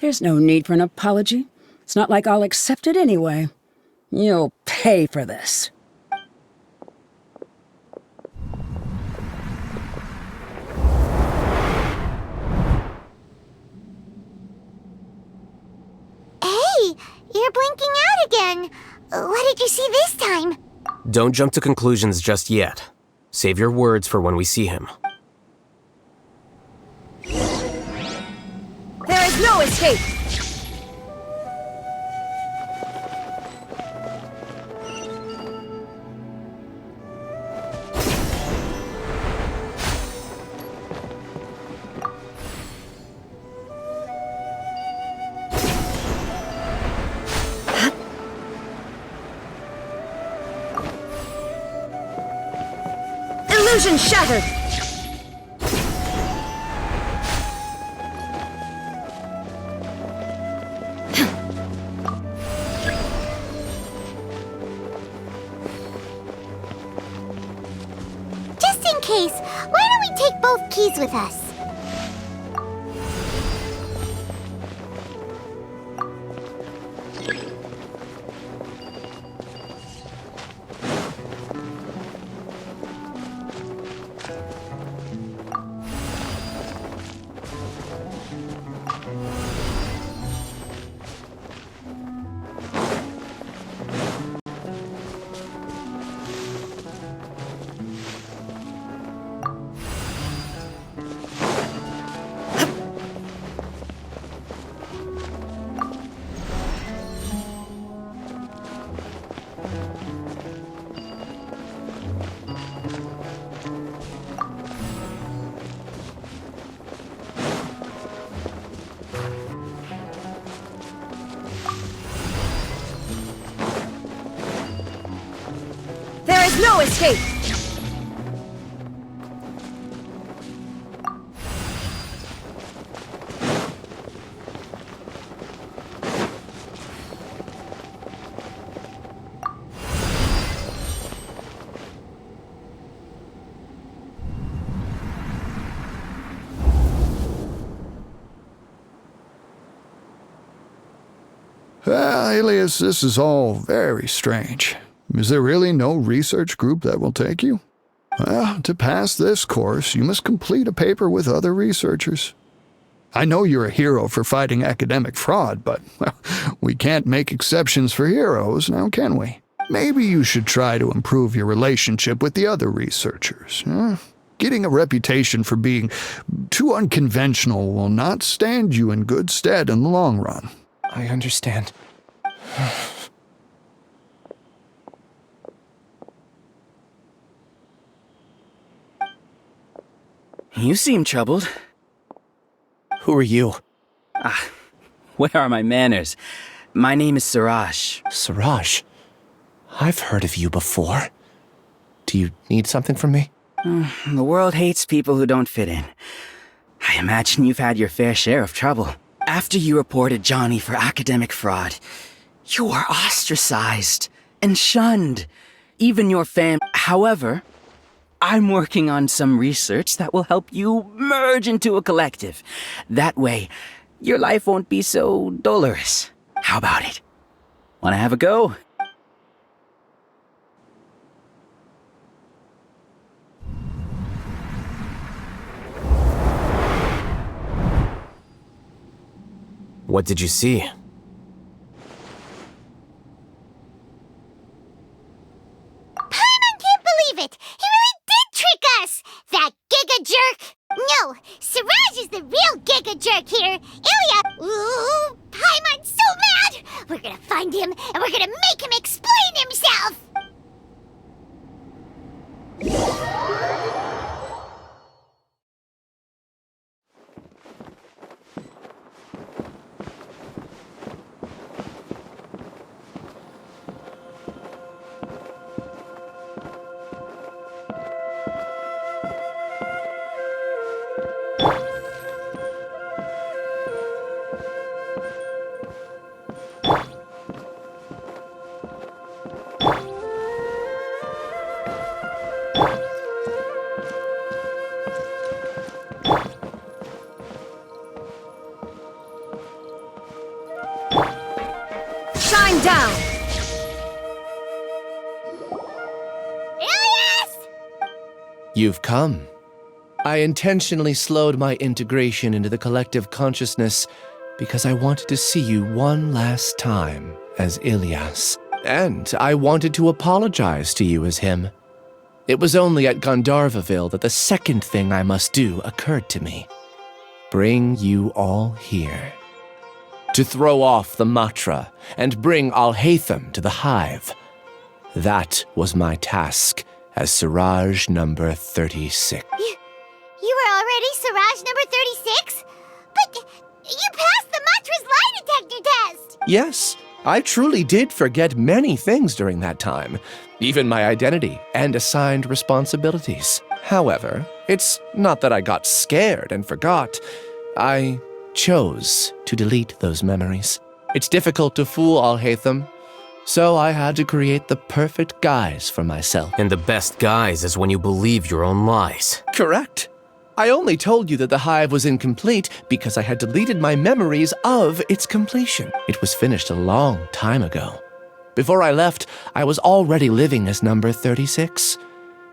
S6: There's no need for an apology. It's not like I'll accept it anyway. You'll pay for this.
S8: Hey, you're blinking out again. What did you see this time?
S11: Don't jump to conclusions just yet. Save your words for when we see him.
S17: There is no escape! Illusion shattered!
S8: Just in case, why don't we take both keys with us?
S17: There is no escape!
S19: Alias, this is all very strange. Is there really no research group that will take you? Well, to pass this course, you must complete a paper with other researchers. I know you're a hero for fighting academic fraud, but well, we can't make exceptions for heroes, now can we? Maybe you should try to improve your relationship with the other researchers. Getting a reputation for being too unconventional will not stand you in good stead in the long run.
S9: I understand.
S20: You seem troubled.
S9: Who are you?
S20: Where are my manners? My name is Siraj.
S9: Siraj? I've heard of you before. Do you need something from me?
S20: The world hates people who don't fit in. I imagine you've had your fair share of trouble. After you reported Johnny for academic fraud, you were ostracized and shunned. Even your fam. However, I'm working on some research that will help you merge into a collective. That way, your life won't be so dolorous. How about it? Wanna have a go?
S11: What did you see?
S8: Paimon can't believe it! He really did trick us! That giga jerk! No, Siraj is the real giga jerk here! Ilya! Ooh, Paimon's so mad! We're gonna find him, and we're gonna make him explain himself!
S17: One down!
S8: Ilias!
S9: You've come. I intentionally slowed my integration into the collective consciousness because I wanted to see you one last time as Ilias. And I wanted to apologize to you as him. It was only at Gandharvaville that the second thing I must do occurred to me. Bring you all here. To throw off the Matra and bring Alhaitham to the hive. That was my task as Siraj number 36.
S8: You were already Siraj number 36? But you passed the Matra's lie detector test!
S9: Yes, I truly did forget many things during that time, even my identity and assigned responsibilities. However, it's not that I got scared and forgot. I chose to delete those memories. It's difficult to fool Alhaitham, so I had to create the perfect guise for myself.
S11: And the best guise is when you believe your own lies.
S9: Correct. I only told you that the hive was incomplete because I had deleted my memories of its completion. It was finished a long time ago. Before I left, I was already living as number 36.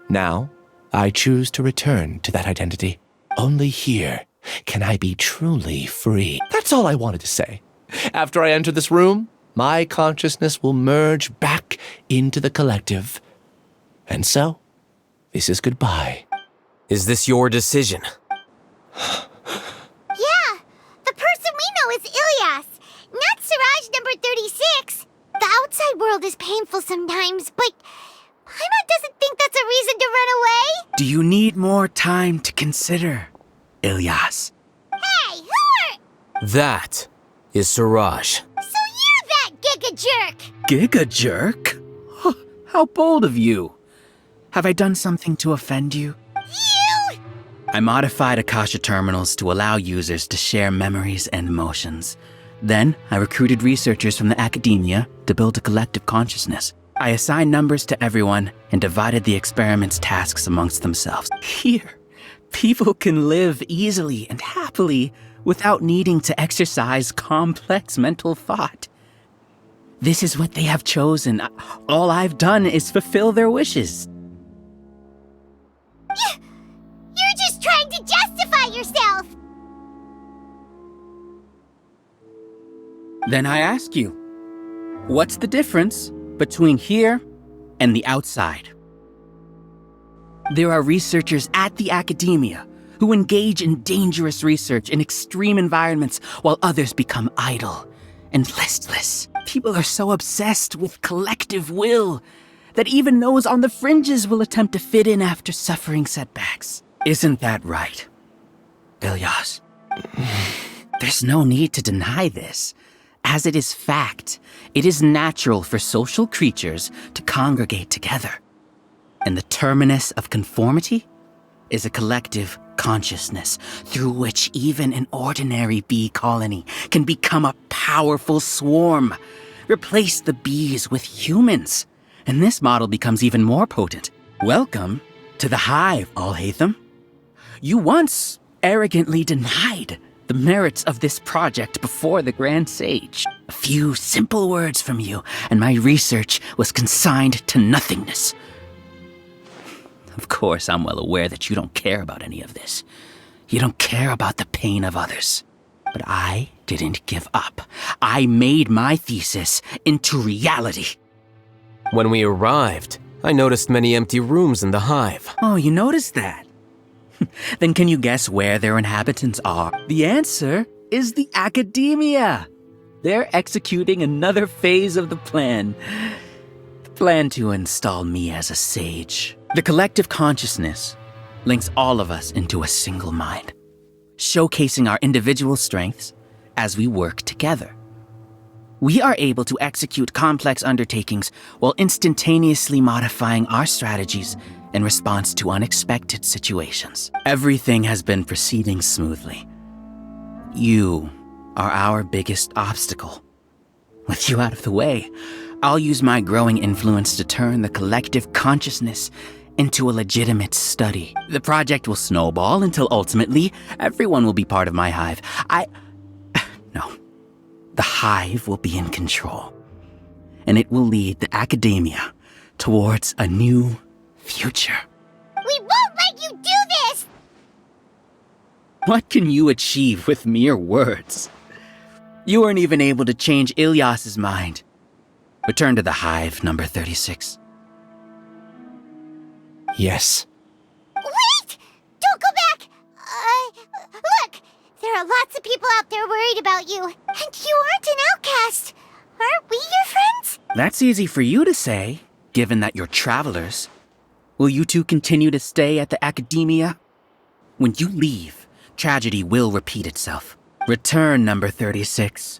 S9: Now, I choose to return to that identity. Only here can I be truly free. That's all I wanted to say. After I enter this room, my consciousness will merge back into the collective. And so, this is goodbye.
S11: Is this your decision?
S8: Yeah, the person we know is Ilias, not Siraj number 36. The outside world is painful sometimes, but Paimon doesn't think that's a reason to run away.
S20: Do you need more time to consider, Ilias?
S8: Hey, who are...
S11: That is Siraj.
S8: So you're that giga jerk!
S20: Giga jerk? How bold of you. Have I done something to offend you?
S8: You!
S20: I modified Akasha terminals to allow users to share memories and emotions. Then, I recruited researchers from the academia to build a collective consciousness. I assigned numbers to everyone and divided the experiment's tasks amongst themselves. Here, people can live easily and happily without needing to exercise complex mental thought. This is what they have chosen. All I've done is fulfill their wishes.
S8: You're just trying to justify yourself!
S20: Then I ask you, what's the difference between here and the outside? There are researchers at the academia who engage in dangerous research in extreme environments while others become idle and listless. People are so obsessed with collective will that even those on the fringes will attempt to fit in after suffering setbacks. Isn't that right, Ilias? There's no need to deny this. As it is fact, it is natural for social creatures to congregate together. And the terminus of conformity is a collective consciousness through which even an ordinary bee colony can become a powerful swarm. Replace the bees with humans, and this model becomes even more potent. Welcome to the hive, Alhaitham. You once arrogantly denied the merits of this project before the Grand Sage. A few simple words from you, and my research was consigned to nothingness. Of course, I'm well aware that you don't care about any of this. You don't care about the pain of others. But I didn't give up. I made my thesis into reality.
S11: When we arrived, I noticed many empty rooms in the hive.
S20: Oh, you noticed that? Then can you guess where their inhabitants are? The answer is the academia. They're executing another phase of the plan. The plan to install me as a sage. The collective consciousness links all of us into a single mind, showcasing our individual strengths as we work together. We are able to execute complex undertakings while instantaneously modifying our strategies in response to unexpected situations. Everything has been proceeding smoothly. You are our biggest obstacle. With you out of the way, I'll use my growing influence to turn the collective consciousness into a legitimate study. The project will snowball until ultimately everyone will be part of my hive. No. The hive will be in control. and it will lead the academia towards a new future.
S8: We won't let you do this!
S20: What can you achieve with mere words? You weren't even able to change Ilyas's mind. Return to the hive, number 36.
S5: Yes.
S8: Wait! Don't go back! Look! There are lots of people out there worried about you. And you aren't an outcast. Aren't we your friends?
S20: That's easy for you to say, given that you're travelers. Will you two continue to stay at the academia? When you leave, tragedy will repeat itself. Return, number 36.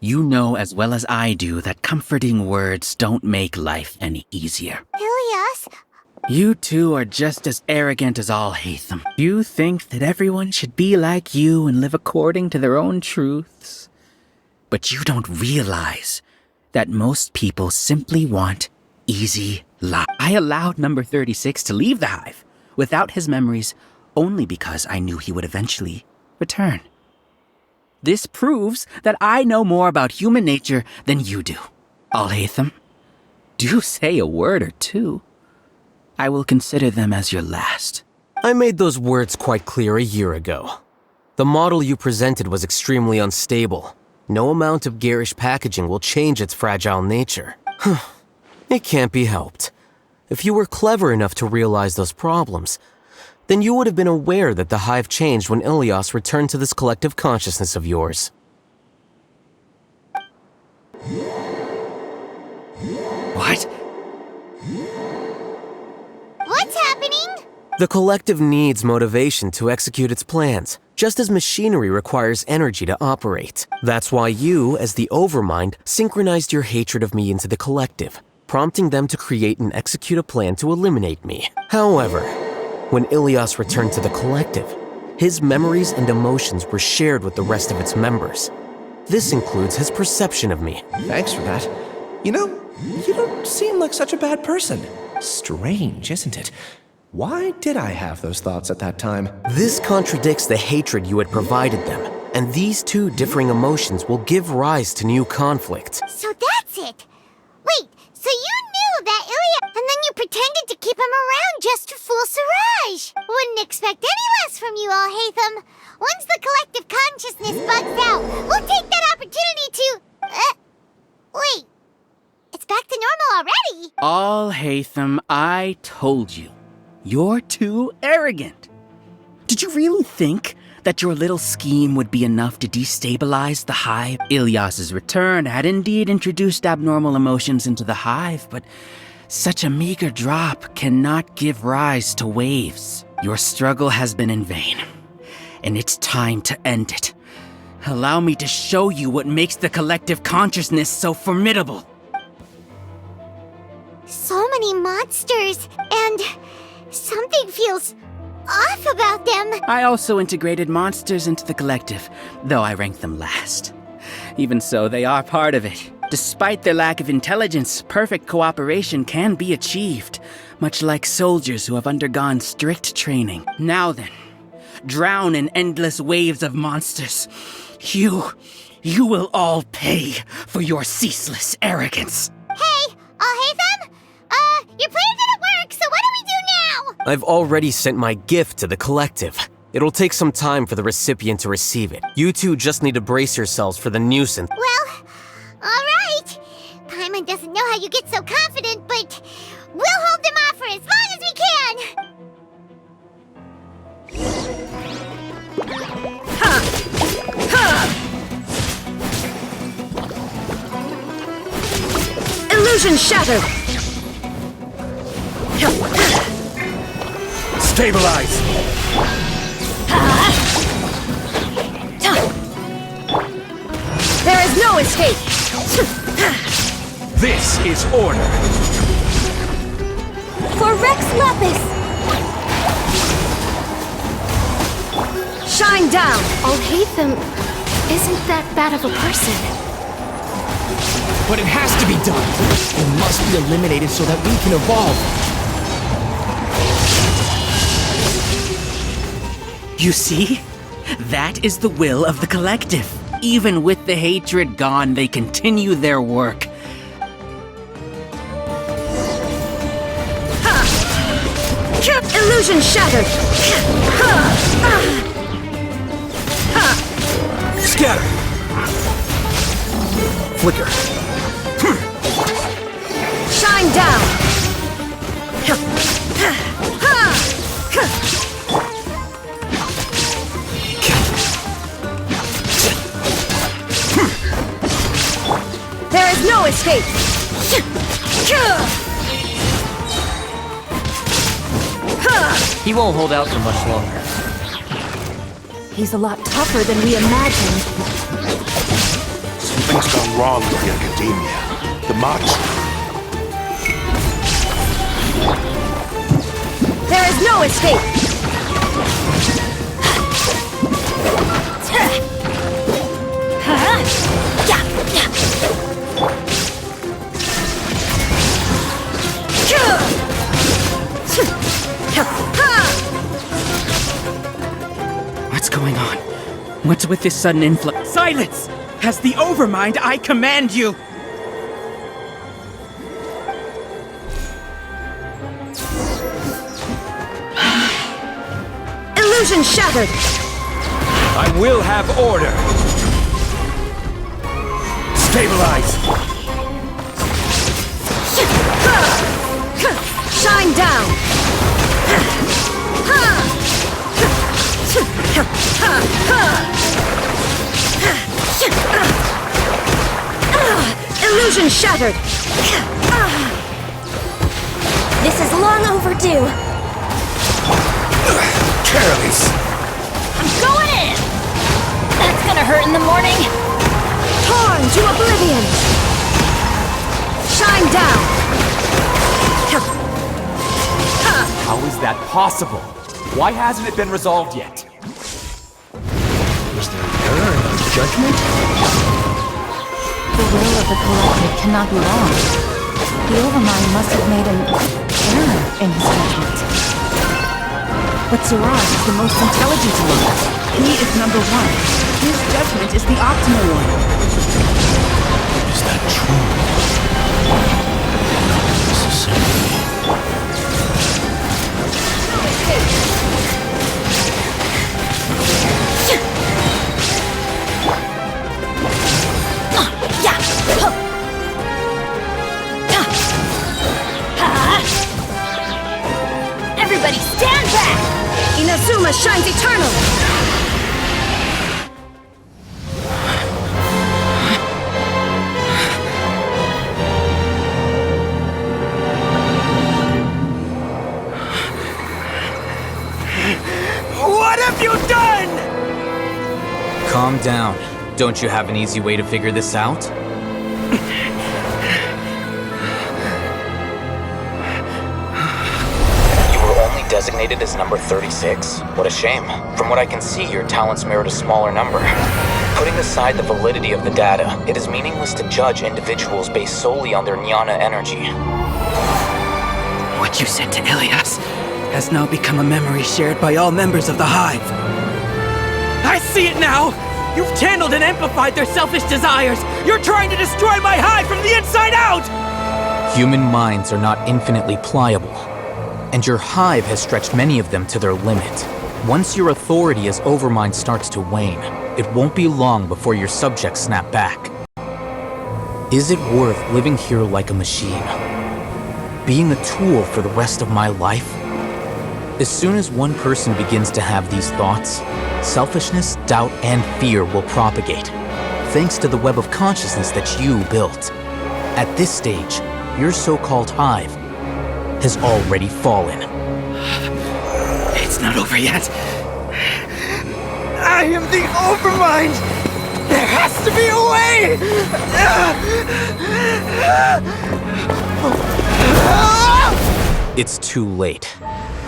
S20: You know as well as I do that comforting words don't make life any easier.
S8: Ilyas?
S20: You two are just as arrogant as Alhaitham. You think that everyone should be like you and live according to their own truths. But you don't realize that most people simply want easy life. I allowed number 36 to leave the hive without his memories only because I knew he would eventually return. This proves that I know more about human nature than you do. Alhaitham, do say a word or two. I will consider them as your last.
S11: I made those words quite clear a year ago. The model you presented was extremely unstable. No amount of garish packaging will change its fragile nature. It can't be helped. If you were clever enough to realize those problems, then you would have been aware that the hive changed when Ilyas returned to this collective consciousness of yours.
S20: What?
S8: What's happening?
S11: The collective needs motivation to execute its plans, just as machinery requires energy to operate. That's why you, as the Overmind, synchronized your hatred of me into the collective, prompting them to create and execute a plan to eliminate me. However, when Ilyas returned to the collective, his memories and emotions were shared with the rest of its members. This includes his perception of me.
S9: Thanks for that. You know, you don't seem like such a bad person. Strange, isn't it? Why did I have those thoughts at that time?
S11: This contradicts the hatred you had provided them, and these two differing emotions will give rise to new conflict.
S8: So that's it! Wait, so you knew that Ilyas, and then you pretended to keep him around just to fool Siraj! Wouldn't expect any less from you, Alhaitham. Once the collective consciousness bugs out, we'll take that opportunity to... wait. It's back to normal already!
S20: Alhaitham, I told you. You're too arrogant. Did you really think that your little scheme would be enough to destabilize the hive? Ilyas's return had indeed introduced abnormal emotions into the hive, but such a meager drop cannot give rise to waves. Your struggle has been in vain, and it's time to end it. Allow me to show you what makes the collective consciousness so formidable.
S8: So many monsters, and something feels off about them.
S20: I also integrated monsters into the collective, though I ranked them last. Even so, they are part of it. Despite their lack of intelligence, perfect cooperation can be achieved, much like soldiers who have undergone strict training. Now then, drown in endless waves of monsters. You will all pay for your ceaseless arrogance.
S8: Hey, Alhaitham? Your plan didn't work, so what do we do now?
S11: I've already sent my gift to the collective. It'll take some time for the recipient to receive it. You two just need to brace yourselves for the nuisance.
S8: Well, alright. Paimon doesn't know how you get so confident, but we'll hold them off for as long as we can.
S17: Illusion shattered!
S4: Stabilize!
S17: There is no escape!
S4: This is order!
S17: For Rex Lapis! Shine down!
S2: Alhaitham isn't that bad of a person.
S5: But it has to be done. It must be eliminated so that we can evolve.
S20: You see? That is the will of the collective. Even with the hatred gone, they continue their work.
S17: Illusion shattered!
S9: Scatter! Flicker!
S17: Shine down! There is no escape!
S1: He won't hold out for much longer.
S15: He's a lot tougher than we imagined.
S16: Something's gone wrong with the Academia. The Mach.
S17: There is no escape!
S20: What's going on? What's with this sudden influx? Silence! As the Overmind, I command you!
S17: Illusion shattered!
S9: I will have order! Stabilize!
S17: Shine down! Illusion shattered!
S2: This is long overdue.
S9: Careless!
S2: I'm going in! That's gonna hurt in the morning.
S17: Torn to oblivion! Shine down!
S4: How is that possible? Why hasn't it been resolved yet?
S19: Was there an error in our judgment?
S15: The will of the collective cannot be wrong. The Overmind must have made an error in his judgment. But Siraj is the most intelligent among us. He is number one. His judgment is the optimal one.
S19: Is that true? Not necessarily.
S2: Everybody stand back!
S17: Inazuma shines eternal!
S20: What have you done?
S14: Calm down. Don't you have an easy way to figure this out? You were only designated as number 36? What a shame. From what I can see, your talents merit a smaller number. Putting aside the validity of the data, it is meaningless to judge individuals based solely on their jnana energy.
S20: What you said to Ilias has now become a memory shared by all members of the Hive. I see it now! You've channeled and amplified their selfish desires! You're trying to destroy my Hive from the inside out!
S14: Human minds are not infinitely pliable, and your Hive has stretched many of them to their limit. Once your authority as Overmind starts to wane, it won't be long before your subjects snap back. Is it worth living here like a machine? Being a tool for the rest of my life? As soon as one person begins to have these thoughts, selfishness, doubt, and fear will propagate, thanks to the web of consciousness that you built. At this stage, your so-called Hive has already fallen.
S20: It's not over yet. I am the Overmind! There has to be a way!
S14: It's too late.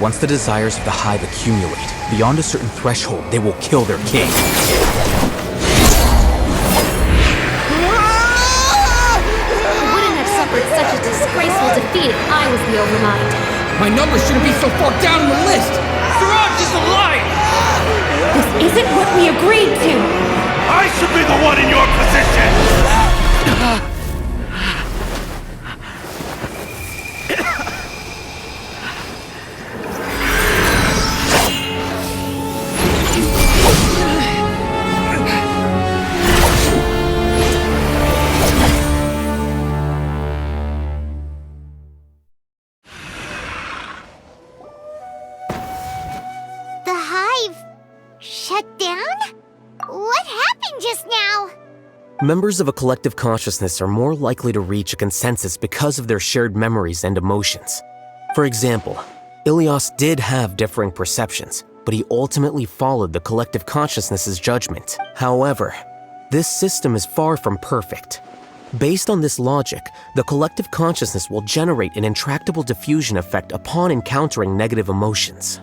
S14: Once the desires of the Hive accumulate, beyond a certain threshold, they will kill their king.
S2: I wouldn't have suffered such a disgraceful defeat if I was the Overmind.
S5: My number shouldn't be so far down the list! Siraj is a liar!
S2: This isn't what we agreed to!
S3: I should be the one in your position!
S8: Shut down? What happened just now?
S11: Members of a collective consciousness are more likely to reach a consensus because of their shared memories and emotions. For example, Ilias did have differing perceptions, but he ultimately followed the collective consciousness's judgment. However, this system is far from perfect. Based on this logic, the collective consciousness will generate an intractable diffusion effect upon encountering negative emotions.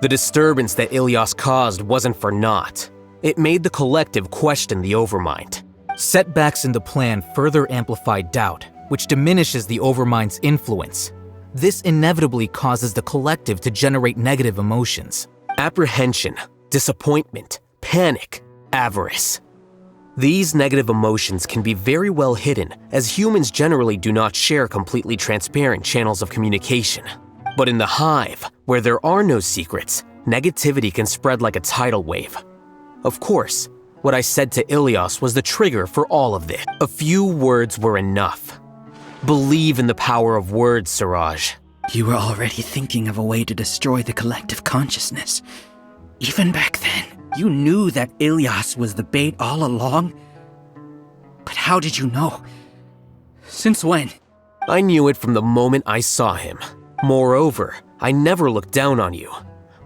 S11: The disturbance that Ilias caused wasn't for naught. It made the collective question the Overmind.
S14: Setbacks in the plan further amplify doubt, which diminishes the Overmind's influence. This inevitably causes the collective to generate negative emotions.
S11: Apprehension, disappointment, panic, avarice. These negative emotions can be very well hidden, as humans generally do not share completely transparent channels of communication. But in the hive, where there are no secrets, negativity can spread like a tidal wave. Of course, what I said to Ilias was the trigger for all of this. A few words were enough. Believe in the power of words, Siraj.
S20: You were already thinking of a way to destroy the collective consciousness. Even back then, you knew that Ilias was the bait all along. But how did you know? Since when?
S11: I knew it from the moment I saw him. Moreover, I never looked down on you.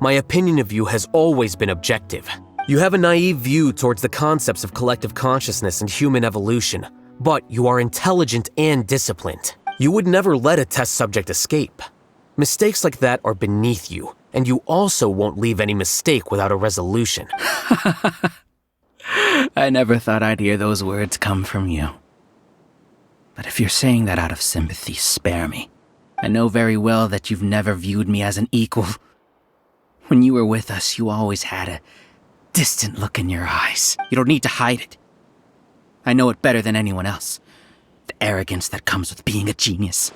S11: My opinion of you has always been objective. You have a naive view towards the concepts of collective consciousness and human evolution, but you are intelligent and disciplined. You would never let a test subject escape. Mistakes like that are beneath you, and you also won't leave any mistake without a resolution.
S20: I never thought I'd hear those words come from you. But if you're saying that out of sympathy, spare me. I know very well that you've never viewed me as an equal. When you were with us, you always had a distant look in your eyes. You don't need to hide it. I know it better than anyone else. The arrogance that comes with being a genius.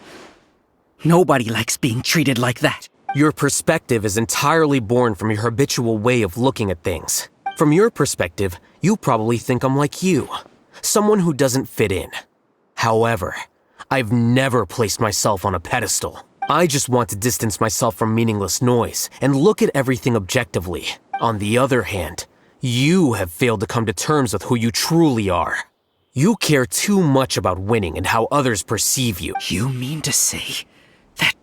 S20: Nobody likes being treated like that.
S11: Your perspective is entirely born from your habitual way of looking at things. From your perspective, you probably think I'm like you, someone who doesn't fit in. However, I've never placed myself on a pedestal. I just want to distance myself from meaningless noise and look at everything objectively. On the other hand, you have failed to come to terms with who you truly are. You care too much about winning and how others perceive you.
S20: You mean to say that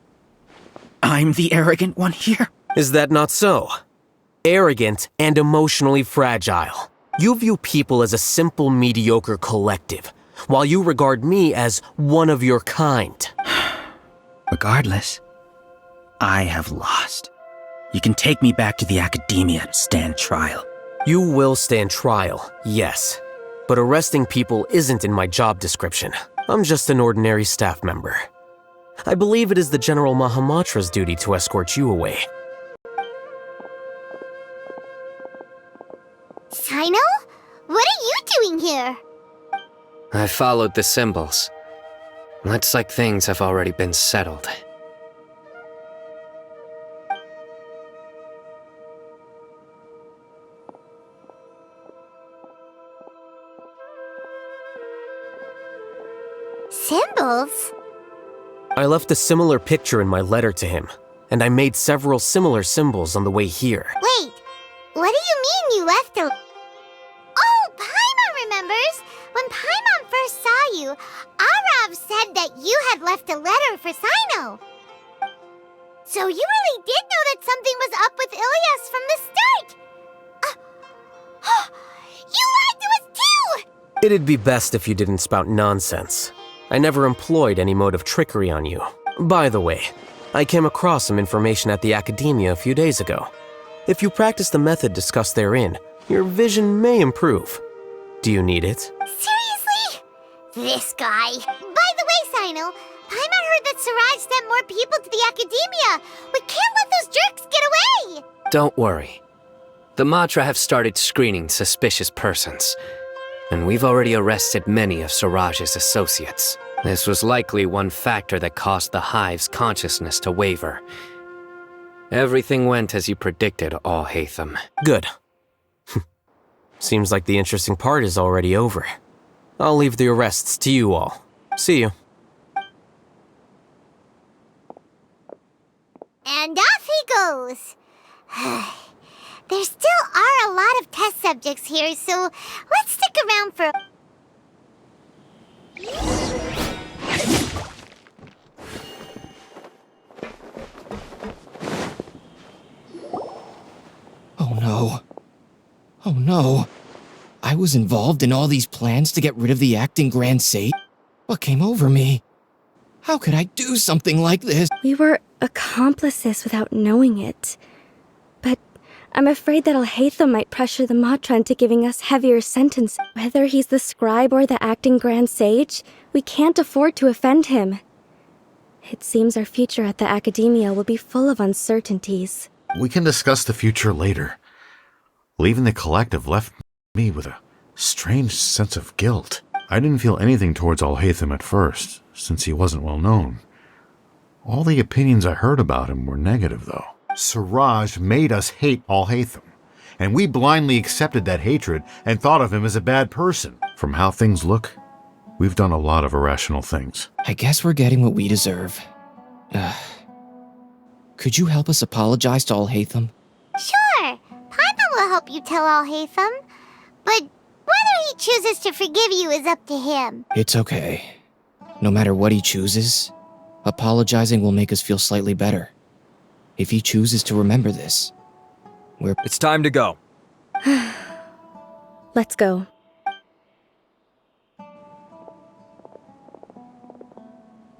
S20: I'm the arrogant one here?
S11: Is that not so? Arrogant and emotionally fragile. You view people as a simple, mediocre collective, while you regard me as one of your kind.
S20: Regardless, I have lost. You can take me back to the academia and stand trial.
S11: You will stand trial, yes. But arresting people isn't in my job description. I'm just an ordinary staff member. I believe it is the General Mahamatra's duty to escort you away.
S8: Sino? What are you doing here?
S21: I followed the symbols. Looks like things have already been settled.
S8: Symbols?
S11: I left a similar picture in my letter to him, and I made several similar symbols on the way here.
S8: Wait, what do you mean you left a... Oh, Paimon remembers! When Paimon first saw you, Arav said that you had left a letter for Sino. So you really did know that something was up with Ilias from the start! You lied to us too!
S11: It'd be best if you didn't spout nonsense. I never employed any mode of trickery on you. By the way, I came across some information at the Academia a few days ago. If you practice the method discussed therein, your vision may improve. Do you need it?
S8: Seriously? This guy. By the way, Sino, Paimon heard that Siraj sent more people to the Academia. We can't let those jerks get away!
S21: Don't worry. The Matra have started screening suspicious persons, and we've already arrested many of Siraj's associates. This was likely one factor that caused the Hive's consciousness to waver. Everything went as you predicted, Alhaitham.
S11: Good. Seems like the interesting part is already over. I'll leave the arrests to you all. See you.
S8: And off he goes. There still are a lot of test subjects here, so let's stick around for...
S5: Oh no. Oh no. I was involved in all these plans to get rid of the acting Grand Sage? What came over me? How could I do something like this?
S2: We were accomplices without knowing it. But I'm afraid that Alhaitham might pressure the Matra into giving us heavier sentences. Whether he's the scribe or the acting Grand Sage, we can't afford to offend him. It seems our future at the Academia will be full of uncertainties.
S18: We can discuss the future later. Leaving the collective left me with a strange sense of guilt. I didn't feel anything towards Alhaitham at first, since he wasn't well known. All the opinions I heard about him were negative, though. Siraj made us hate Alhaitham, and we blindly accepted that hatred and thought of him as a bad person. From how things look, we've done a lot of irrational things.
S5: I guess we're getting what we deserve. Could you help us apologize to Alhaitham?
S8: Sure, Paimon will help you tell Alhaitham, but whether he chooses to forgive you is up to him.
S5: It's okay. No matter what he chooses, apologizing will make us feel slightly better. If he chooses to remember this,
S10: It's time to go.
S2: Let's go.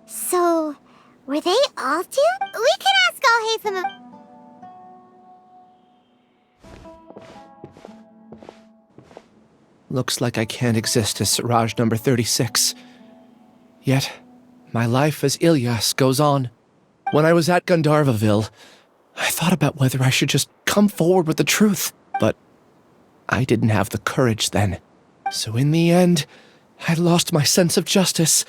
S8: So, were they all doomed? We can ask Alhaitham.
S9: Looks like I can't exist as Siraj number 36. Yet, my life as Ilyas goes on. When I was at Gandharvaville, I thought about whether I should just come forward with the truth, but I didn't have the courage then. So in the end, I lost my sense of justice,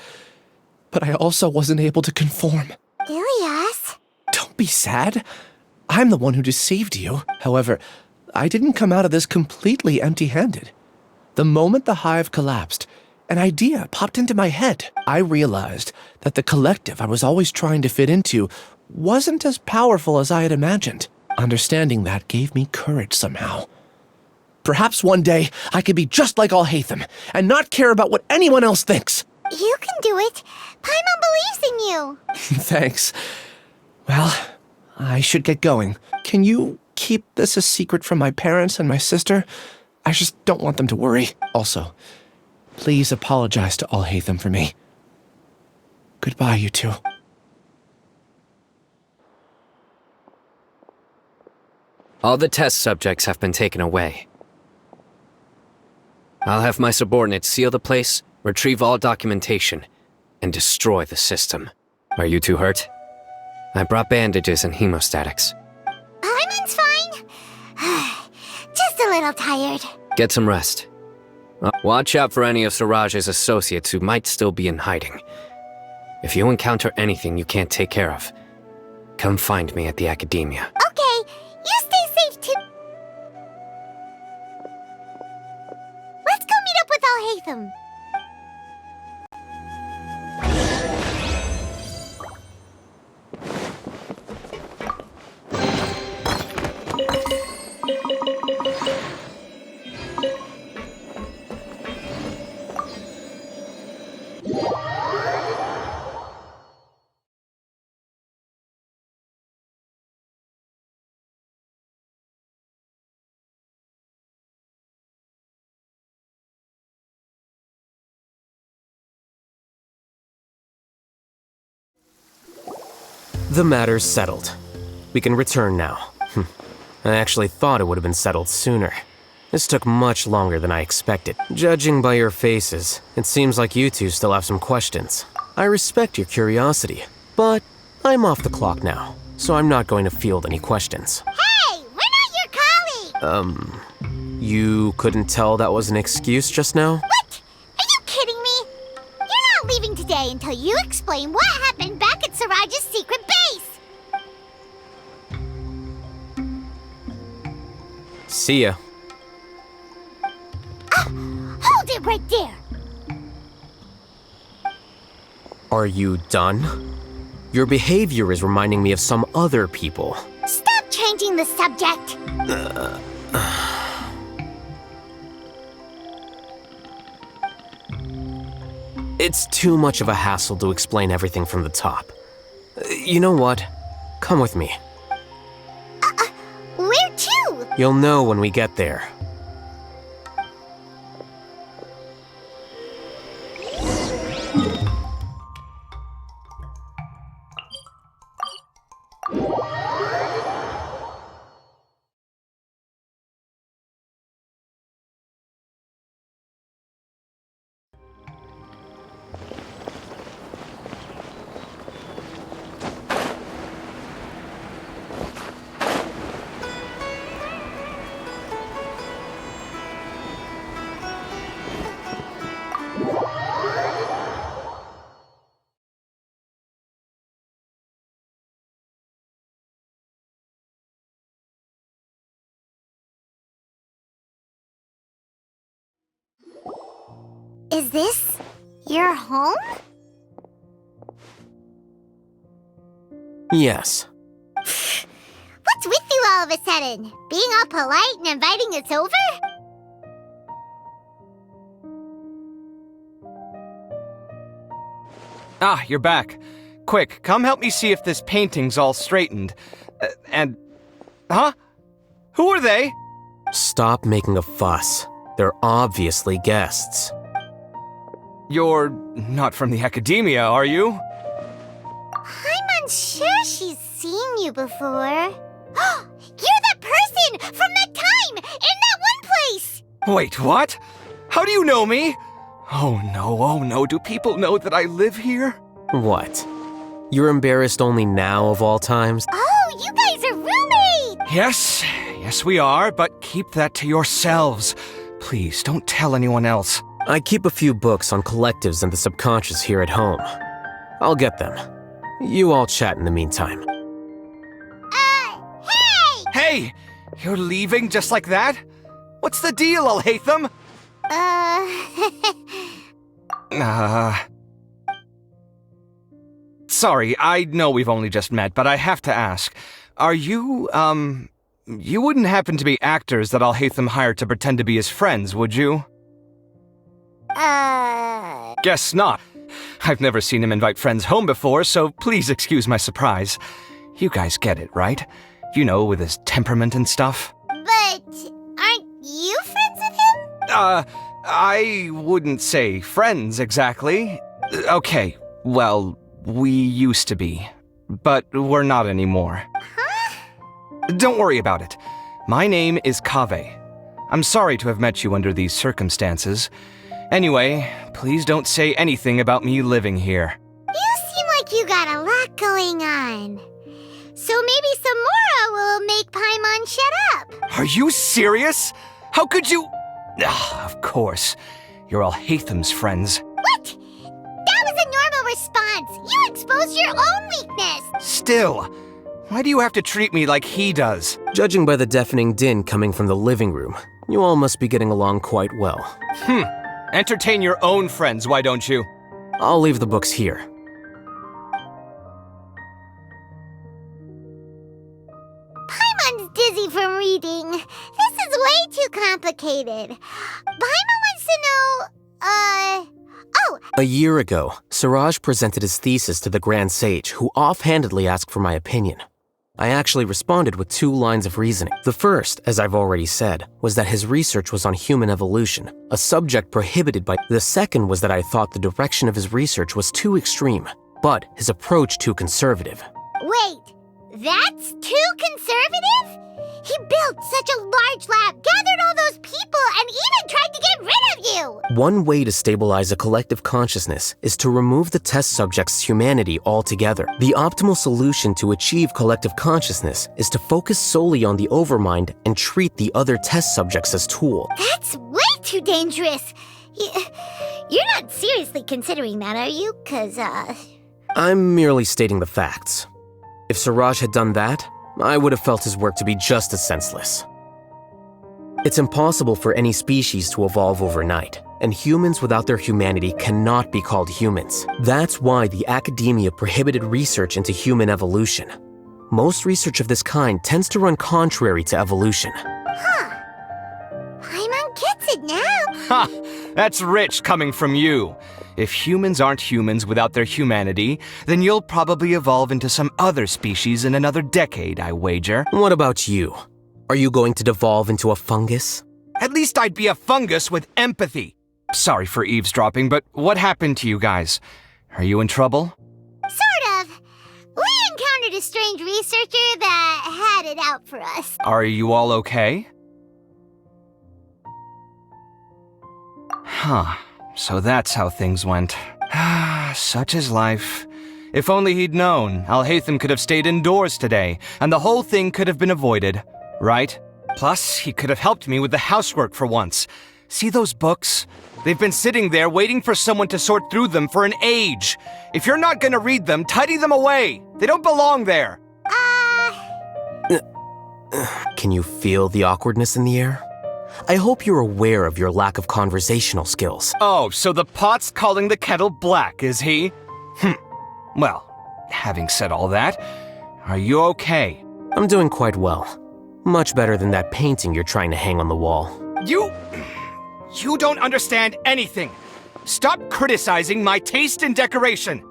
S9: but I also wasn't able to conform.
S8: Ilyas?
S9: Don't be sad. I'm the one who deceived you. However, I didn't come out of this completely empty-handed. The moment the hive collapsed, an idea popped into my head. I realized that the collective I was always trying to fit into wasn't as powerful as I had imagined. Understanding that gave me courage somehow. Perhaps one day I could be just like Alhaitham and not care about what anyone else thinks.
S8: You can do it. Paimon believes in you.
S9: Thanks. Well, I should get going. Can you keep this a secret from my parents and my sister? I just don't want them to worry. Also, please apologize to Alhaitham for me. Goodbye, you two.
S21: All the test subjects have been taken away. I'll have my subordinates seal the place, retrieve all documentation, and destroy the system. Are you two hurt? I brought bandages and hemostatics.
S8: Paimon's fine. Just a little tired.
S21: Get some rest. Watch out for any of Siraj's associates who might still be in hiding. If you encounter anything you can't take care of, come find me at the Academia.
S8: Okay, you stay safe too. Let's go meet up with Alhaitham.
S11: The matter's settled. We can return now. I actually thought it would have been settled sooner. This took much longer than I expected. Judging by your faces, it seems like you two still have some questions. I respect your curiosity, but I'm off the clock now, so I'm not going to field any questions.
S8: Hey, we're not your colleagues!
S11: You couldn't tell that was an excuse just now?
S8: What? Are you kidding me? You're not leaving today until you explain what happened back at Siraj's secret base!
S11: See ya.
S8: Hold it right there!
S11: Are you done? Your behavior is reminding me of some other people.
S8: Stop changing the subject!
S11: It's too much of a hassle to explain everything from the top. You know what? Come with me.
S8: Where to?
S11: You'll know when we get there.
S8: Is this your home?
S11: Yes.
S8: What's with you all of a sudden? Being all polite and inviting us over?
S7: Ah, you're back. Quick, come help me see if this painting's all straightened. Huh? Who are they?
S11: Stop making a fuss. They're obviously guests.
S7: You're not from the academia, are you?
S8: I'm unsure she's seen you before. You're that person from that time in that one place!
S7: Wait, what? How do you know me? Oh no, do people know that I live here?
S11: What? You're embarrassed only now of all times?
S8: Oh, you guys are roommates!
S7: Yes we are, but keep that to yourselves. Please, don't tell anyone else.
S11: I keep a few books on collectives and the subconscious here at home. I'll get them. You all chat in the meantime.
S8: Hey!
S7: Hey! You're leaving just like that? What's the deal, Alhaitham? Sorry, I know we've only just met, but I have to ask. Are you, you wouldn't happen to be actors that Alhaitham hired to pretend to be his friends, would you? Guess not. I've never seen him invite friends home before, so please excuse my surprise. You guys get it, right? You know, with his temperament and stuff.
S8: But aren't you friends with him?
S7: I wouldn't say friends exactly. Okay, well, we used to be, but we're not anymore.
S8: Huh?
S7: Don't worry about it. My name is Kaveh. I'm sorry to have met you under these circumstances. Anyway, please don't say anything about me living here.
S8: You seem like you got a lot going on. So maybe Samora will make Paimon shut up.
S7: Are you serious? How could you? Of course. You're Alhaitham's friends.
S8: What? That was a normal response. You exposed your own weakness.
S7: Still, why do you have to treat me like he does?
S11: Judging by the deafening din coming from the living room, you all must be getting along quite well.
S7: Entertain your own friends, why don't you?
S11: I'll leave the books here.
S8: Paimon's dizzy from reading. This is way too complicated. Paimon wants to know,
S11: A year ago, Siraj presented his thesis to the Grand Sage, who offhandedly asked for my opinion. I actually responded with 2 lines of reasoning. The first, as I've already said, was that his research was on human evolution, a subject prohibited by... The second was that I thought the direction of his research was too extreme, but his approach too conservative.
S8: Wait, that's too conservative? He built such a large lab, gathered all those people, and even tried to get rid of you!
S11: One way to stabilize a collective consciousness is to remove the test subject's humanity altogether. The optimal solution to achieve collective consciousness is to focus solely on the overmind and treat the other test subjects as tools.
S8: That's way too dangerous! You're not seriously considering that, are you? 'Cause,
S11: I'm merely stating the facts. If Siraj had done that, I would have felt his work to be just as senseless. It's impossible for any species to evolve overnight, and humans without their humanity cannot be called humans. That's why the academia prohibited research into human evolution. Most research of this kind tends to run contrary to evolution.
S8: Huh.
S7: Ha! That's rich coming from you. If humans aren't humans without their humanity, then you'll probably evolve into some other species in another decade, I wager.
S11: What about you? Are you going to devolve into a fungus?
S7: At least I'd be a fungus with empathy. Sorry for eavesdropping, but what happened to you guys? Are you in trouble?
S8: Sort of. We encountered a strange researcher that had it out for us.
S7: Are you all okay? Huh. So that's how things went. Such is life. If only he'd known, Alhaitham could have stayed indoors today, and the whole thing could have been avoided, right? Plus, he could have helped me with the housework for once. See those books? They've been sitting there waiting for someone to sort through them for an age. If you're not gonna read them, tidy them away. They don't belong there.
S11: Can you feel the awkwardness in the air? I hope you're aware of your lack of conversational skills.
S7: Oh, so the pot's calling the kettle black, is he? Well, having said all that, are you okay?
S11: I'm doing quite well. Much better than that painting you're trying to hang on the wall.
S7: You don't understand anything. Stop criticizing my taste in decoration.